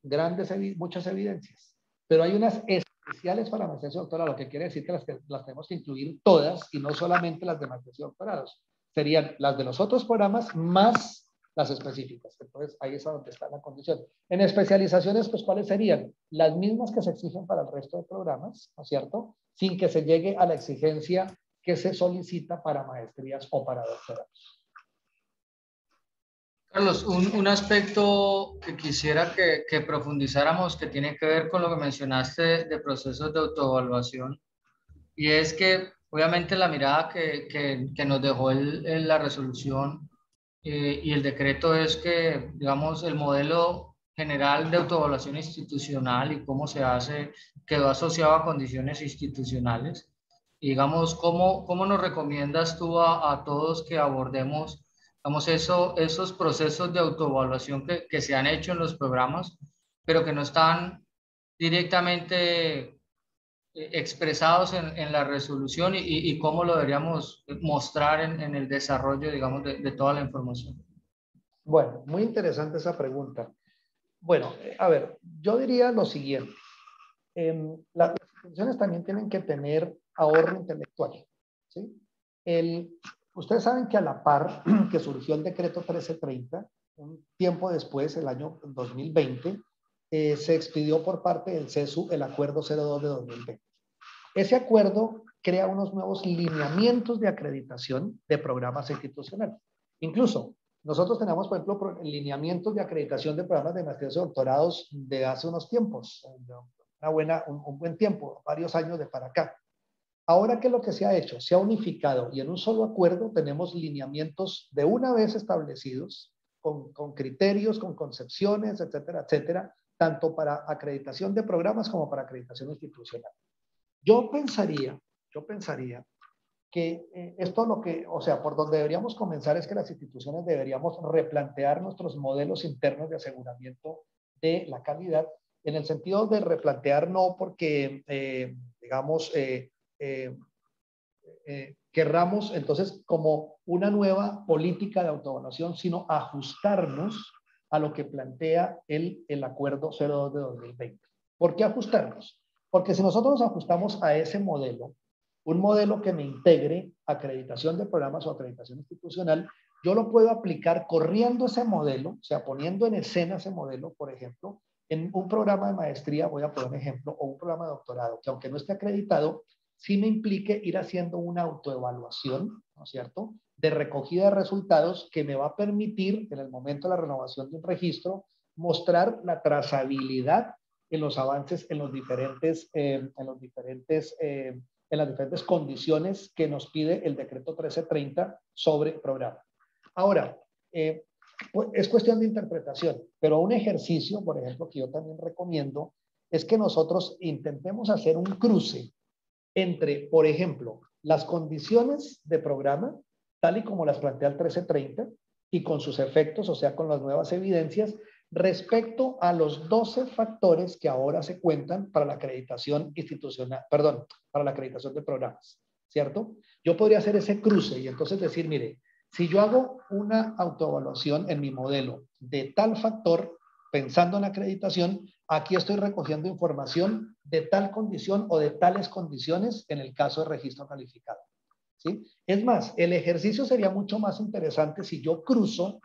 Speaker 2: muchas evidencias, pero hay unas especiales para maestrías y doctorados, lo que quiere decir que las tenemos que incluir todas y no solamente las de maestrías y doctorados. Serían las de los otros programas más las específicas. Entonces, ahí es a donde está la condición. En especializaciones, pues, ¿cuáles serían? Las mismas que se exigen para el resto de programas, ¿no es cierto? Sin que se llegue a la exigencia que se solicita para maestrías o para doctorados.
Speaker 1: Carlos, un aspecto que quisiera que profundizáramos, que tiene que ver con lo que mencionaste de procesos de autoevaluación, y es que obviamente la mirada que nos dejó la resolución y el decreto es que, digamos, el modelo general de autoevaluación institucional y cómo se hace, quedó asociado a condiciones institucionales. Y digamos, ¿cómo nos recomiendas tú a todos que abordemos, digamos, esos procesos de autoevaluación que se han hecho en los programas, pero que no están directamente expresados en la resolución y cómo lo deberíamos mostrar en el desarrollo, digamos, de toda la información?
Speaker 2: Bueno, muy interesante esa pregunta. Bueno, a ver, yo diría lo siguiente. Las instituciones también tienen que tener ahorro intelectual, ¿sí? Ustedes saben que a la par que surgió el decreto 1330, un tiempo después, el año 2020, se expidió por parte del CESU el acuerdo 02 de 2020. Ese acuerdo crea unos nuevos lineamientos de acreditación de programas institucionales. Incluso, nosotros tenemos, por ejemplo, lineamientos de acreditación de programas de maestrías y doctorados de hace unos tiempos, un buen tiempo, varios años de para acá. Ahora, ¿qué es lo que se ha hecho? Se ha unificado y en un solo acuerdo tenemos lineamientos de una vez establecidos, con criterios, con concepciones, etcétera, etcétera, tanto para acreditación de programas como para acreditación institucional. Yo pensaría que esto lo que, o sea, por donde deberíamos comenzar es que las instituciones deberíamos replantear nuestros modelos internos de aseguramiento de la calidad, en el sentido de replantear no porque, digamos, querramos entonces como una nueva política de autoevaluación, sino ajustarnos a lo que plantea el acuerdo 02 de 2020. ¿Por qué ajustarnos? Porque si nosotros nos ajustamos a ese modelo, un modelo que me integre acreditación de programas o acreditación institucional, yo lo puedo aplicar corriendo ese modelo, o sea, poniendo en escena ese modelo, por ejemplo, en un programa de maestría, voy a poner un ejemplo, o un programa de doctorado, que aunque no esté acreditado, sí me implique ir haciendo una autoevaluación, ¿no es cierto?, de recogida de resultados que me va a permitir, en el momento de la renovación de un registro, mostrar la trazabilidad en los avances en las diferentes condiciones que nos pide el decreto 1330 sobre programa. Ahora, pues es cuestión de interpretación, pero un ejercicio, por ejemplo, que yo también recomiendo, es que nosotros intentemos hacer un cruce entre, por ejemplo, las condiciones de programa, tal y como las plantea el 1330, y con sus efectos, o sea, con las nuevas evidencias, respecto a los 12 factores que ahora se cuentan para la acreditación institucional, perdón, para la acreditación de programas, ¿cierto? Yo podría hacer ese cruce y entonces decir, mire, si yo hago una autoevaluación en mi modelo de tal factor, pensando en la acreditación, aquí estoy recogiendo información de tal condición o de tales condiciones en el caso de registro calificado, ¿sí? Es más, el ejercicio sería mucho más interesante si yo cruzo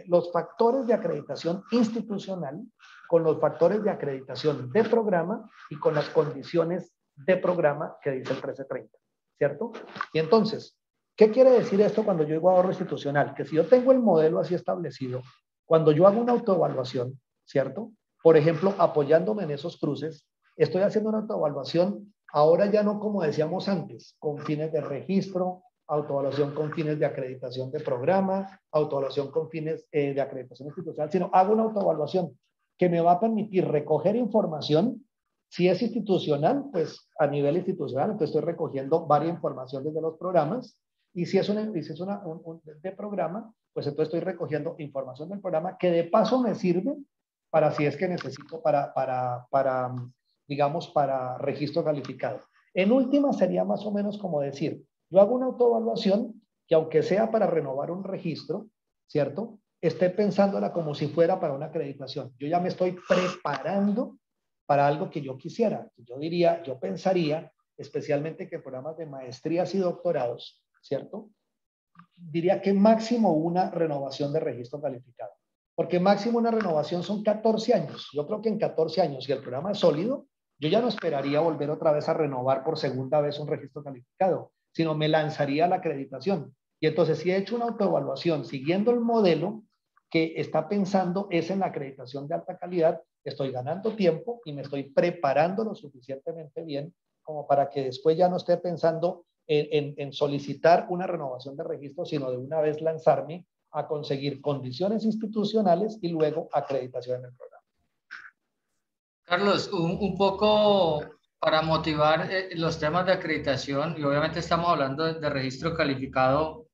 Speaker 2: los factores de acreditación institucional con los factores de acreditación de programa y con las condiciones de programa que dice el 1330, ¿cierto? Y entonces, ¿qué quiere decir esto cuando yo digo ahorro institucional? Que si yo tengo el modelo así establecido, cuando yo hago una autoevaluación, ¿cierto? Por ejemplo, apoyándome en esos cruces, estoy haciendo una autoevaluación ahora ya no como decíamos antes, con fines de registro, autoevaluación con fines de acreditación de programa, autoevaluación con fines de acreditación institucional, sino hago una autoevaluación que me va a permitir recoger información. Si es institucional, pues a nivel institucional, entonces estoy recogiendo varias información desde los programas, y si es de programa, pues entonces estoy recogiendo información del programa que de paso me sirve para si es que necesito digamos, para registro calificado. En última sería más o menos como decir, yo hago una autoevaluación que aunque sea para renovar un registro, ¿cierto? Esté pensándola como si fuera para una acreditación. Yo ya me estoy preparando para algo que yo quisiera. Yo pensaría, especialmente que programas de maestrías y doctorados, ¿cierto? Diría que máximo una renovación de registro calificado. Porque máximo una renovación son 14 años. Yo creo que en 14 años, si el programa es sólido, yo ya no esperaría volver otra vez a renovar por segunda vez un registro calificado, sino me lanzaría a la acreditación. Y entonces, si he hecho una autoevaluación siguiendo el modelo que está pensando es en la acreditación de alta calidad, estoy ganando tiempo y me estoy preparando lo suficientemente bien como para que después ya no esté pensando en solicitar una renovación de registro, sino de una vez lanzarme a conseguir condiciones institucionales y luego acreditación en el programa.
Speaker 1: Carlos, un poco para motivar los temas de acreditación, y obviamente estamos hablando de registro calificado,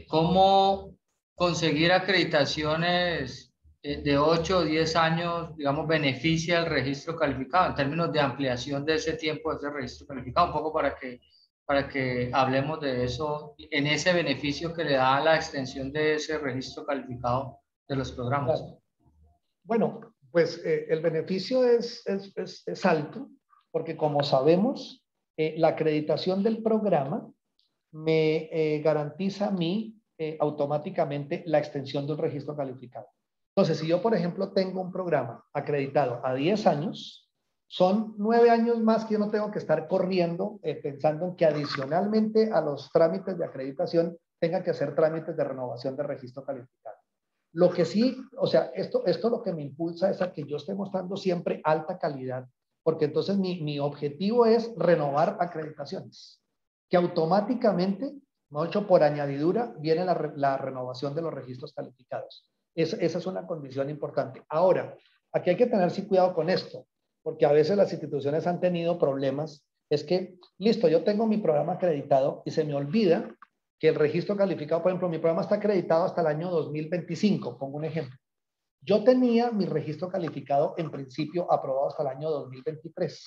Speaker 1: ¿cómo conseguir acreditaciones de 8 o 10 años, digamos, beneficia el registro calificado en términos de ampliación de ese tiempo de ese registro calificado? Un poco para que hablemos de eso, en ese beneficio que le da la extensión de ese registro calificado de los programas.
Speaker 2: Claro. Bueno, pues el beneficio es alto, porque como sabemos, la acreditación del programa me garantiza a mí automáticamente la extensión de un registro calificado. Entonces, si yo, por ejemplo, tengo un programa acreditado a 10 años, son 9 años más que yo no tengo que estar corriendo pensando en que adicionalmente a los trámites de acreditación tenga que hacer trámites de renovación de registro calificado. Lo que sí, o sea, esto lo que me impulsa es a que yo esté mostrando siempre alta calidad, porque entonces mi objetivo es renovar acreditaciones, que automáticamente, no hecho por añadidura, viene la renovación de los registros calificados. Esa es una condición importante. Ahora, aquí hay que tener sí cuidado con esto, porque a veces las instituciones han tenido problemas. Es que, listo, yo tengo mi programa acreditado y se me olvida que el registro calificado, por ejemplo, mi programa está acreditado hasta el año 2025, pongo un ejemplo. Yo tenía mi registro calificado en principio aprobado hasta el año 2023.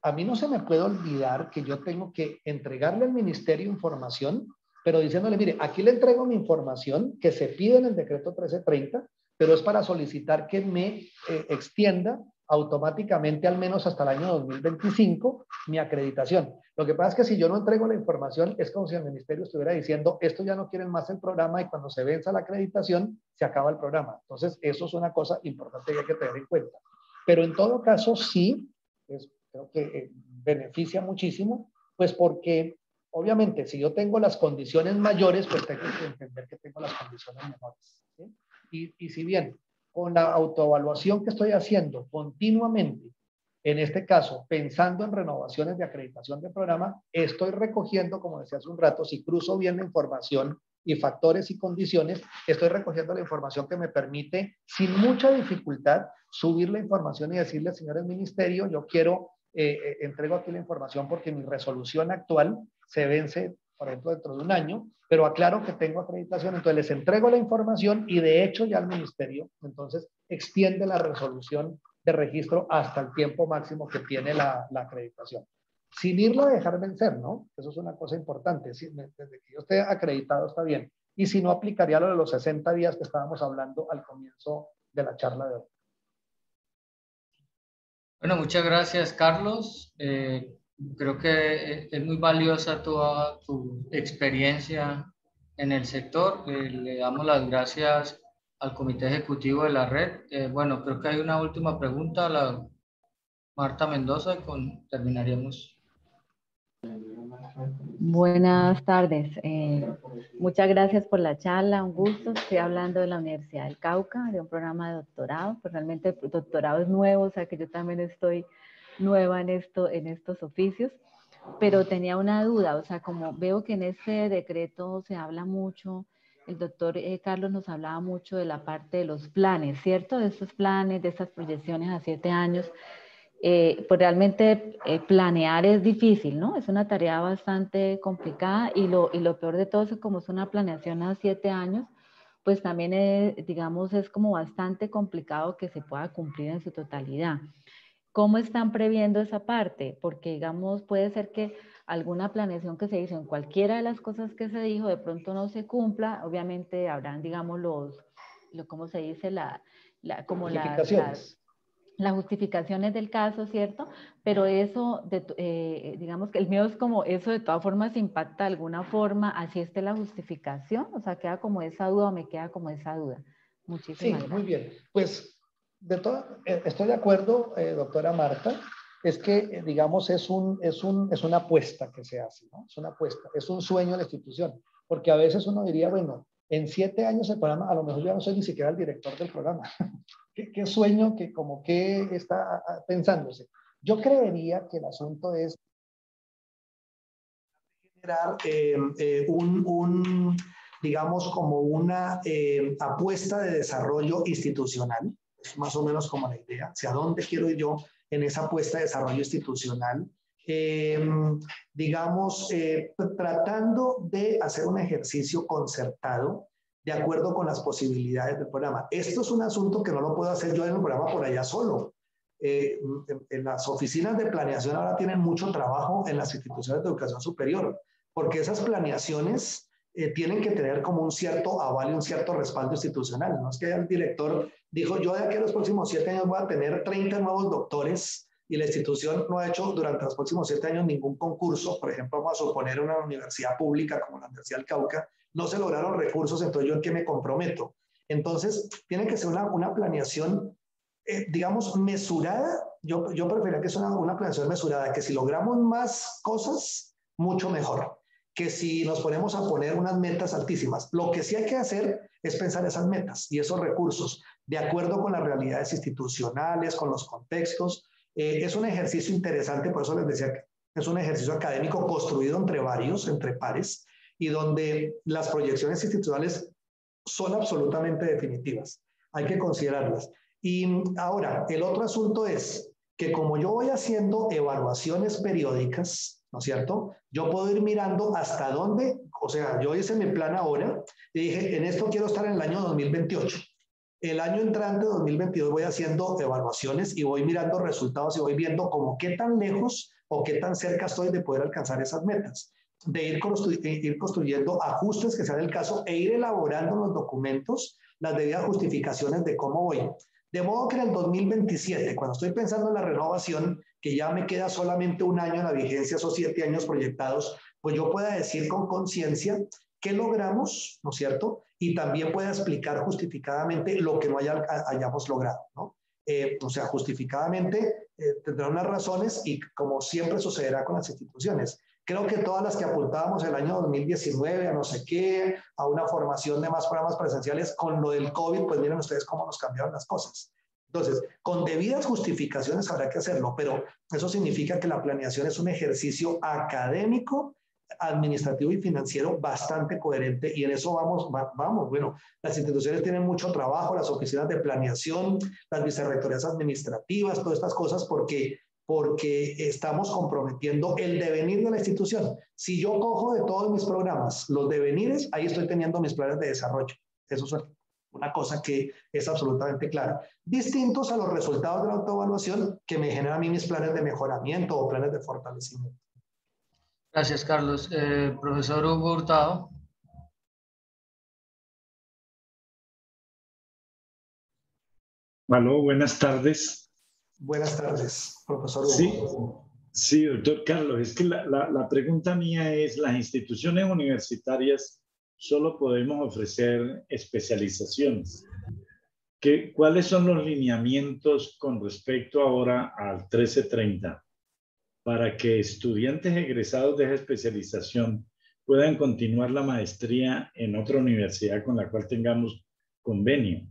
Speaker 2: A mí no se me puede olvidar que yo tengo que entregarle al ministerio información, pero diciéndole, mire, aquí le entrego mi información que se pide en el decreto 1330, pero es para solicitar que me extienda automáticamente al menos hasta el año 2025 mi acreditación. Lo que pasa es que si yo no entrego la información es como si el ministerio estuviera diciendo esto ya no quieren más el programa y cuando se venza la acreditación se acaba el programa. Entonces eso es una cosa importante que hay que tener en cuenta. Pero en todo caso sí, creo que beneficia muchísimo, pues porque obviamente si yo tengo las condiciones mayores, pues tengo que entender que tengo las condiciones menores. ¿Sí? Y si bien con la autoevaluación que estoy haciendo continuamente, en este caso, pensando en renovaciones de acreditación de programa, estoy recogiendo, como decía hace un rato, si cruzo bien la información y factores y condiciones, estoy recogiendo la información que me permite, sin mucha dificultad, subir la información y decirle, señores ministerio, yo quiero, entrego aquí la información porque mi resolución actual se vence, por ejemplo, dentro de un año, pero aclaro que tengo acreditación, entonces les entrego la información y de hecho ya el ministerio, entonces, extiende la resolución de registro hasta el tiempo máximo que tiene la acreditación. Sin irlo a dejar vencer, ¿no? Eso es una cosa importante. Desde que yo esté acreditado está bien. Y si no, aplicaría lo de los 60 días que estábamos hablando al comienzo de la charla de hoy.
Speaker 1: Bueno, muchas gracias, Carlos. Creo que es muy valiosa toda tu experiencia en el sector. Le damos las gracias al Comité Ejecutivo de la Red. Bueno, creo que hay una última pregunta, la Marta Mendoza, y terminaríamos.
Speaker 4: Buenas tardes. Muchas gracias por la charla, un gusto. Estoy hablando de la Universidad del Cauca, de un programa de doctorado. Pues realmente el doctorado es nuevo, o sea que yo también estoy nueva en estos oficios, pero tenía una duda, o sea, como veo que en este decreto se habla mucho, el doctor Carlos nos hablaba mucho de la parte de los planes, ¿cierto? De estos planes, de estas proyecciones a 7 años. Pues realmente planear es difícil, ¿no? Es una tarea bastante complicada y lo peor de todo es que como es una planeación a 7 años, pues también digamos, es como bastante complicado que se pueda cumplir en su totalidad. ¿Cómo están previendo esa parte? Porque, digamos, puede ser que alguna planeación que se hizo en cualquiera de las cosas que se dijo de pronto no se cumpla. Obviamente habrán, digamos, ¿cómo se dice? Como las justificaciones del caso, ¿cierto? Pero eso, digamos que el miedo es como eso de todas formas impacta de alguna forma, así esté la justificación, o sea, queda como esa duda, o me queda como esa duda. Muchísimas gracias.
Speaker 2: Muy bien. Pues estoy de acuerdo, doctora Marta, es que, digamos, es una apuesta que se hace, ¿no? Es una apuesta, es un sueño de la institución, porque a veces uno diría, bueno, en 7 años el programa, a lo mejor yo no soy ni siquiera el director del programa. ¿Qué sueño que como que está pensándose? Yo creería que el asunto es generar digamos, como una apuesta de desarrollo institucional. Es más o menos como la idea, hacia dónde quiero ir yo en esa apuesta de desarrollo institucional. Digamos, tratando de hacer un ejercicio concertado de acuerdo con las posibilidades del programa. Esto es un asunto que no lo puedo hacer yo en el programa por allá solo. En las oficinas de planeación ahora tienen mucho trabajo en las instituciones de educación superior, porque esas planeaciones tienen que tener como un cierto aval y un cierto respaldo institucional. No es que el director dijo, yo de aquí a los próximos 7 años voy a tener 30 nuevos doctores y la institución no ha hecho durante los próximos 7 años ningún concurso. Por ejemplo, vamos a suponer una universidad pública como la Universidad del Cauca, no se lograron recursos, entonces yo en qué me comprometo. Entonces, tiene que ser una planeación digamos, mesurada. Yo preferiría que sea una planeación mesurada, que si logramos más cosas, mucho mejor, que si nos ponemos a poner unas metas altísimas. Lo que sí hay que hacer es pensar esas metas y esos recursos de acuerdo con las realidades institucionales, con los contextos. Es un ejercicio interesante, por eso les decía que es un ejercicio académico construido entre varios, entre pares, y donde las proyecciones institucionales son absolutamente definitivas. Hay que considerarlas. Y ahora, el otro asunto es que como yo voy haciendo evaluaciones periódicas, ¿no es cierto? Yo puedo ir mirando hasta dónde, o sea, yo hice mi plan ahora y dije, en esto quiero estar en el año 2028. El año entrante, 2022, voy haciendo evaluaciones y voy mirando resultados y voy viendo como qué tan lejos o qué tan cerca estoy de poder alcanzar esas metas. De ir construyendo ajustes que sean el caso e ir elaborando los documentos, las debidas justificaciones de cómo voy. De modo que en el 2027, cuando estoy pensando en la renovación, que ya me queda solamente un año en la vigencia, esos 7 años proyectados, pues yo pueda decir con conciencia qué logramos, ¿no es cierto? Y también pueda explicar justificadamente lo que no hayamos logrado, ¿no? O sea, justificadamente tendrá unas razones y como siempre sucederá con las instituciones. Creo que todas las que apuntábamos el año 2019 a no sé qué, a una formación de más programas presenciales, con lo del COVID, pues miren ustedes cómo nos cambiaron las cosas. Entonces, con debidas justificaciones habrá que hacerlo, pero eso significa que la planeación es un ejercicio académico, administrativo y financiero bastante coherente y en eso vamos. Bueno, las instituciones tienen mucho trabajo, las oficinas de planeación, las vicerrectorías administrativas, todas estas cosas porque estamos comprometiendo el devenir de la institución. Si yo cojo de todos mis programas los devenires, ahí estoy teniendo mis planes de desarrollo. Eso es una cosa que es absolutamente clara. Distintos a los resultados de la autoevaluación que me generan a mí mis planes de mejoramiento o planes de fortalecimiento.
Speaker 1: Gracias, Carlos. Profesor Hugo Hurtado.
Speaker 5: Aló, buenas tardes.
Speaker 2: Buenas tardes, profesor Hugo.
Speaker 5: Sí, doctor Carlos, es que la pregunta mía es, las instituciones universitarias solo podemos ofrecer especializaciones. ¿Cuáles son los lineamientos con respecto ahora al 1330 para que estudiantes egresados de esa especialización puedan continuar la maestría en otra universidad con la cual tengamos convenio?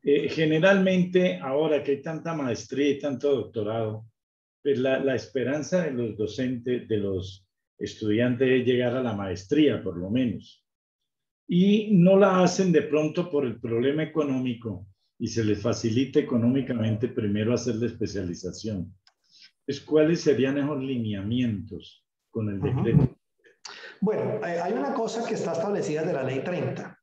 Speaker 5: Generalmente, ahora que hay tanta maestría y tanto doctorado, pues la esperanza de los docentes, de los estudiantes es llegar a la maestría, por lo menos. Y no la hacen de pronto por el problema económico y se les facilita económicamente primero hacer la especialización. Pues, ¿cuáles serían esos lineamientos con el decreto?
Speaker 2: Bueno, hay una cosa que está establecida de la Ley 30.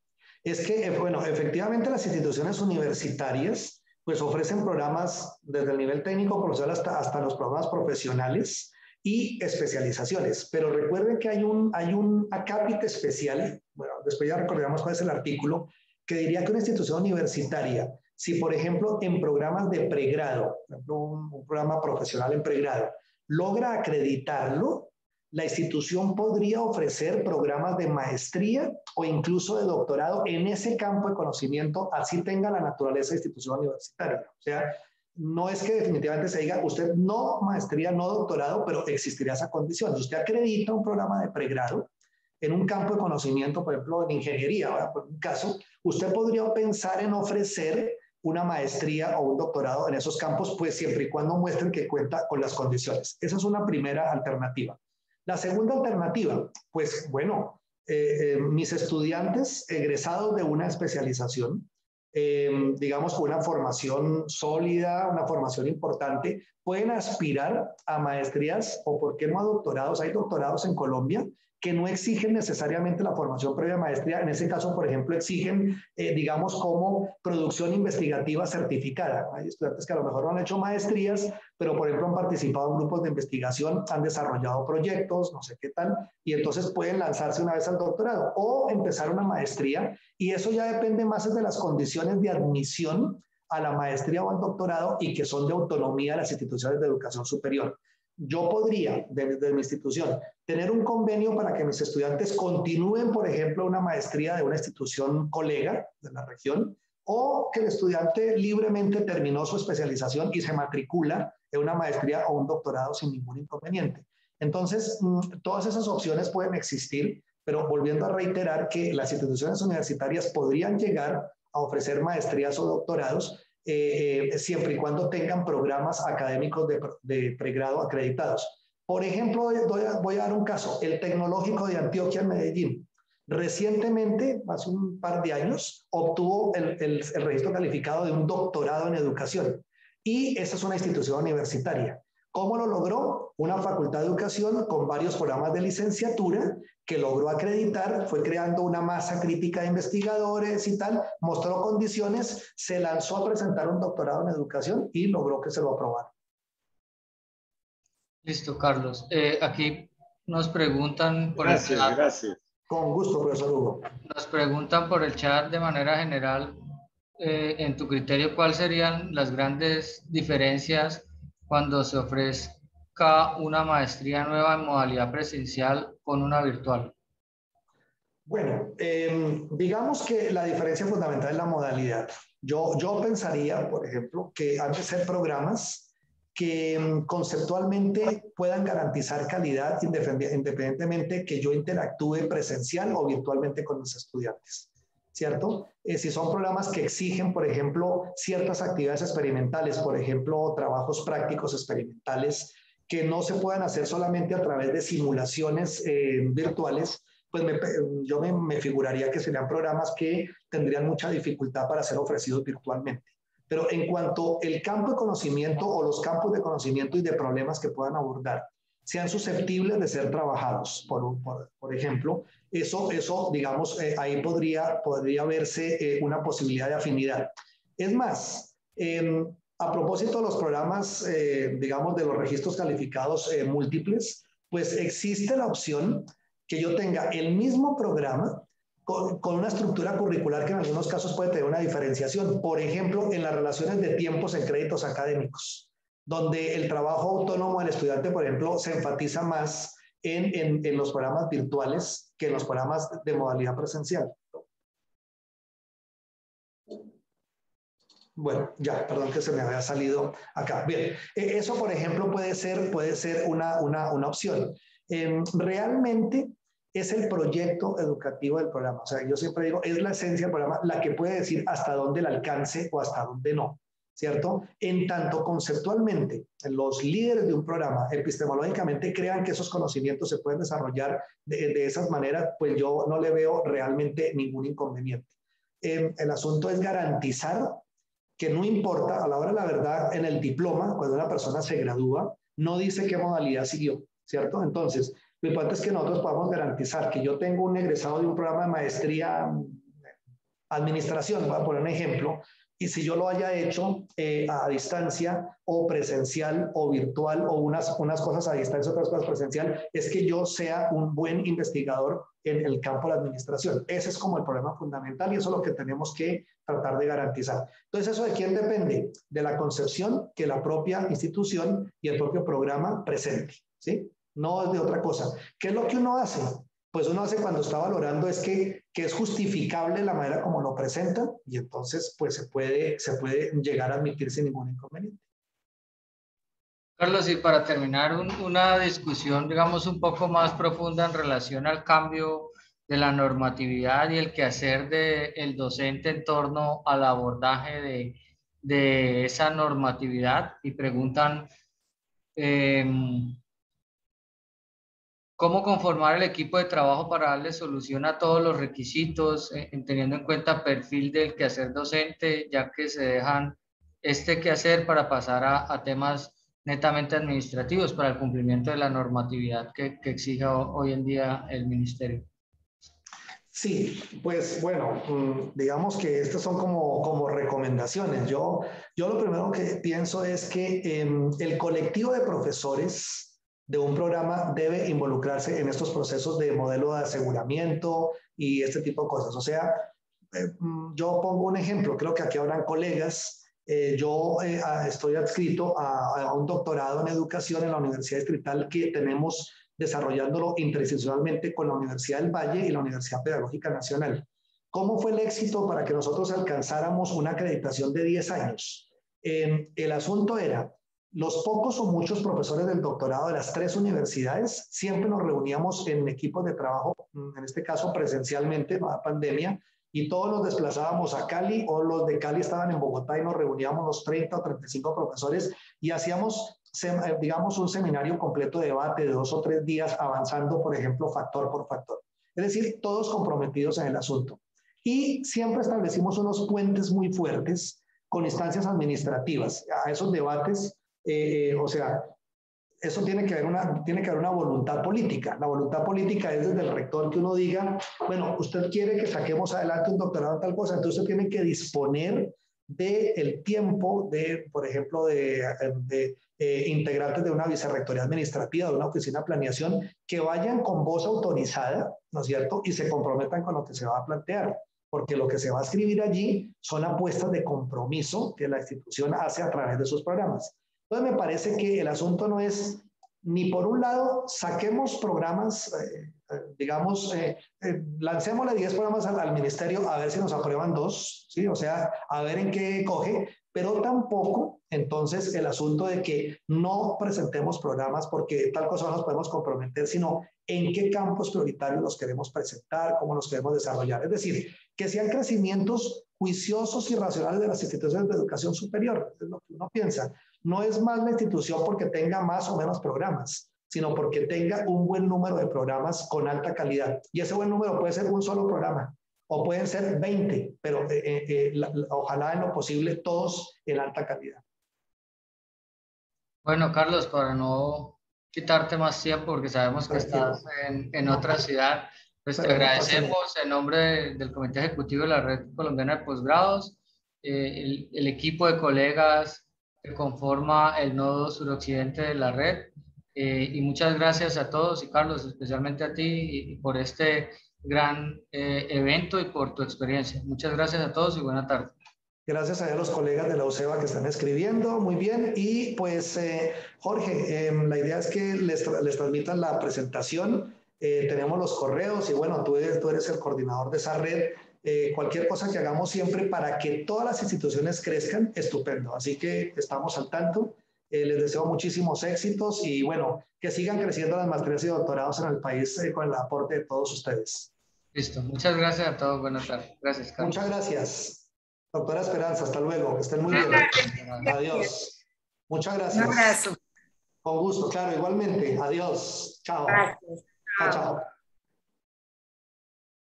Speaker 2: Es que, bueno, efectivamente las instituciones universitarias pues ofrecen programas desde el nivel técnico profesional hasta los programas profesionales y especializaciones. Pero recuerden que hay un acápite especial, bueno, después ya recordaremos cuál es el artículo, que diría que una institución universitaria, si por ejemplo en programas de pregrado, por ejemplo, un programa profesional en pregrado, logra acreditarlo, la institución podría ofrecer programas de maestría o incluso de doctorado en ese campo de conocimiento, así tenga la naturaleza de institución universitaria. O sea, no es que definitivamente se diga, usted no maestría, no doctorado, pero existiría esa condición. Si usted acredita un programa de pregrado en un campo de conocimiento, por ejemplo, en ingeniería, ¿verdad? Por un caso, usted podría pensar en ofrecer una maestría o un doctorado en esos campos, pues siempre y cuando muestren que cuenta con las condiciones. Esa es una primera alternativa. La segunda alternativa, pues bueno, mis estudiantes egresados de una especialización, digamos con una formación sólida, una formación importante, pueden aspirar a maestrías o, ¿por qué no, a doctorados? Hay doctorados en Colombia que no exigen necesariamente la formación previa a maestría. En ese caso, por ejemplo, exigen, digamos, como producción investigativa certificada. Hay estudiantes que a lo mejor no han hecho maestrías, pero, por ejemplo, han participado en grupos de investigación, han desarrollado proyectos, no sé qué tal, y entonces pueden lanzarse una vez al doctorado o empezar una maestría, y eso ya depende más de las condiciones de admisión a la maestría o al doctorado y que son de autonomía de las instituciones de educación superior. Yo podría, desde mi institución, tener un convenio para que mis estudiantes continúen, por ejemplo, una maestría de una institución colega de la región, o que el estudiante libremente terminó su especialización y se matricula en una maestría o un doctorado sin ningún inconveniente. Entonces, todas esas opciones pueden existir, pero volviendo a reiterar que las instituciones universitarias podrían llegar a ofrecer maestrías o doctorados siempre y cuando tengan programas académicos de pregrado acreditados. Por ejemplo, voy a dar un caso, el Tecnológico de Antioquia en Medellín. Recientemente, hace un par de años, obtuvo el registro calificado de un doctorado en educación, y esa es una institución universitaria. ¿Cómo lo logró? Una facultad de educación con varios programas de licenciatura que logró acreditar, fue creando una masa crítica de investigadores y tal, mostró condiciones, se lanzó a presentar un doctorado en educación y logró que se lo aprobara.
Speaker 1: Listo, Carlos. Aquí nos preguntan por el chat.
Speaker 5: Gracias.
Speaker 2: Con gusto, profesor Hugo.
Speaker 1: Nos preguntan por el chat de manera general, en tu criterio, ¿cuáles serían las grandes diferencias cuando se ofrezca una maestría nueva en modalidad presencial con una virtual?
Speaker 2: Bueno, digamos que la diferencia fundamental es la modalidad. Yo pensaría, por ejemplo, que han de ser programas que conceptualmente puedan garantizar calidad independientemente que yo interactúe presencial o virtualmente con mis estudiantes, ¿cierto? Si son programas que exigen, por ejemplo, ciertas actividades experimentales, por ejemplo, trabajos prácticos experimentales que no se puedan hacer solamente a través de simulaciones virtuales, pues yo me figuraría que serían programas que tendrían mucha dificultad para ser ofrecidos virtualmente. Pero en cuanto el campo de conocimiento o los campos de conocimiento y de problemas que puedan abordar sean susceptibles de ser trabajados, por ejemplo, eso digamos, ahí podría verse una posibilidad de afinidad. Es más, a propósito de los programas, digamos, de los registros calificados múltiples, pues existe la opción que yo tenga el mismo programa con una estructura curricular que en algunos casos puede tener una diferenciación. Por ejemplo, en las relaciones de tiempos en créditos académicos, donde el trabajo autónomo del estudiante, por ejemplo, se enfatiza más en los programas virtuales que en los programas de modalidad presencial. Bueno, ya, perdón que se me había salido acá. Bien, eso, por ejemplo, puede ser una opción. Realmente es el proyecto educativo del programa. O sea, yo siempre digo, es la esencia del programa la que puede decir hasta dónde el alcance o hasta dónde no, ¿cierto? En tanto conceptualmente, los líderes de un programa epistemológicamente crean que esos conocimientos se pueden desarrollar de esas maneras, pues yo no le veo realmente ningún inconveniente. El asunto es garantizar que no importa, a la hora de la verdad, en el diploma, cuando una persona se gradúa, no dice qué modalidad siguió, ¿cierto? Entonces, lo importante es que nosotros podamos garantizar que yo tengo un egresado de un programa de maestría administración, voy a poner un ejemplo, y si yo lo haya hecho a distancia o presencial o virtual o unas cosas a distancia, otras cosas presencial, es que yo sea un buen investigador en el campo de la administración. Ese es como el problema fundamental y eso es lo que tenemos que tratar de garantizar. Entonces, ¿eso de quién depende? De la concepción que la propia institución y el propio programa presente, ¿sí? No es de otra cosa. ¿Qué es lo que uno hace? Pues uno hace cuando está valorando es que es justificable la manera como lo presenta y entonces pues se puede llegar a admitir sin ningún inconveniente.
Speaker 1: Carlos, y para terminar una discusión, digamos, un poco más profunda en relación al cambio de la normatividad y el quehacer del docente en torno al abordaje de esa normatividad, y preguntan cómo conformar el equipo de trabajo para darle solución a todos los requisitos, teniendo en cuenta perfil del quehacer docente, ya que se dejan este quehacer para pasar a temas netamente administrativos para el cumplimiento de la normatividad que exija hoy en día el ministerio.
Speaker 2: Sí, pues bueno, digamos que estas son como recomendaciones. Yo lo primero que pienso es que el colectivo de profesores de un programa debe involucrarse en estos procesos de modelo de aseguramiento y este tipo de cosas. O sea, yo pongo un ejemplo, creo que aquí habrán colegas. Yo estoy adscrito a un doctorado en educación en la Universidad Distrital que tenemos desarrollándolo interinstitucionalmente con la Universidad del Valle y la Universidad Pedagógica Nacional. ¿Cómo fue el éxito para que nosotros alcanzáramos una acreditación de 10 años? El asunto era, los pocos o muchos profesores del doctorado de las 3 universidades, siempre nos reuníamos en equipos de trabajo, en este caso presencialmente, no la pandemia, y todos nos desplazábamos a Cali, o los de Cali estaban en Bogotá y nos reuníamos los 30 o 35 profesores y hacíamos, digamos, un seminario completo de debate de 2 o 3 días avanzando, por ejemplo, factor por factor. Es decir, todos comprometidos en el asunto. Y siempre establecimos unos puentes muy fuertes con instancias administrativas. A esos debates, o sea, eso tiene que haber una voluntad política. La voluntad política es desde el rector que uno diga, bueno, usted quiere que saquemos adelante un doctorado en tal cosa, entonces usted tiene que disponer del tiempo de, por ejemplo, de integrantes de una vicerrectoría administrativa, de una oficina de planeación, que vayan con voz autorizada, ¿no es cierto? Y se comprometan con lo que se va a plantear, porque lo que se va a escribir allí son apuestas de compromiso que la institución hace a través de sus programas. Entonces me parece que el asunto no es ni por un lado saquemos programas, digamos, lancémosle 10 programas al ministerio a ver si nos aprueban 2, ¿sí? O sea, a ver en qué coge, pero tampoco entonces el asunto de que no presentemos programas porque tal cosa no nos podemos comprometer, sino en qué campos prioritarios los queremos presentar, cómo los queremos desarrollar. Es decir, que sean crecimientos juiciosos y racionales de las instituciones de educación superior, es lo que uno piensa. No es más la institución porque tenga más o menos programas, sino porque tenga un buen número de programas con alta calidad. Y ese buen número puede ser un solo programa, o pueden ser 20, pero ojalá en lo posible todos en alta calidad.
Speaker 1: Bueno, Carlos, para no quitarte más tiempo, porque sabemos que estás en otra ciudad, pues te agradecemos en nombre del Comité Ejecutivo de la Red Colombiana de Posgrados, el equipo de colegas que conforma el nodo suroccidente de la red, y muchas gracias a todos, y Carlos, especialmente a ti, y por este gran evento y por tu experiencia. Muchas gracias a todos y buena tarde.
Speaker 2: Gracias a los colegas de la UCEBA que están escribiendo, muy bien. Y pues, Jorge, la idea es que les transmitan la presentación. Tenemos los correos y bueno, tú eres el coordinador de esa red. Cualquier cosa que hagamos siempre para que todas las instituciones crezcan, estupendo. Así que estamos al tanto. Les deseo muchísimos éxitos y bueno, que sigan creciendo las maestrías y doctorados en el país con el aporte de todos ustedes.
Speaker 1: Listo, muchas gracias a todos. Buenas tardes. Gracias, Carlos.
Speaker 2: Muchas gracias. Doctora Esperanza, hasta luego, que estén muy bien. Adiós. Muchas gracias.
Speaker 3: Un abrazo.
Speaker 2: Con gusto, claro, igualmente. Adiós. Chao.
Speaker 3: Gracias.
Speaker 2: Chao, chao.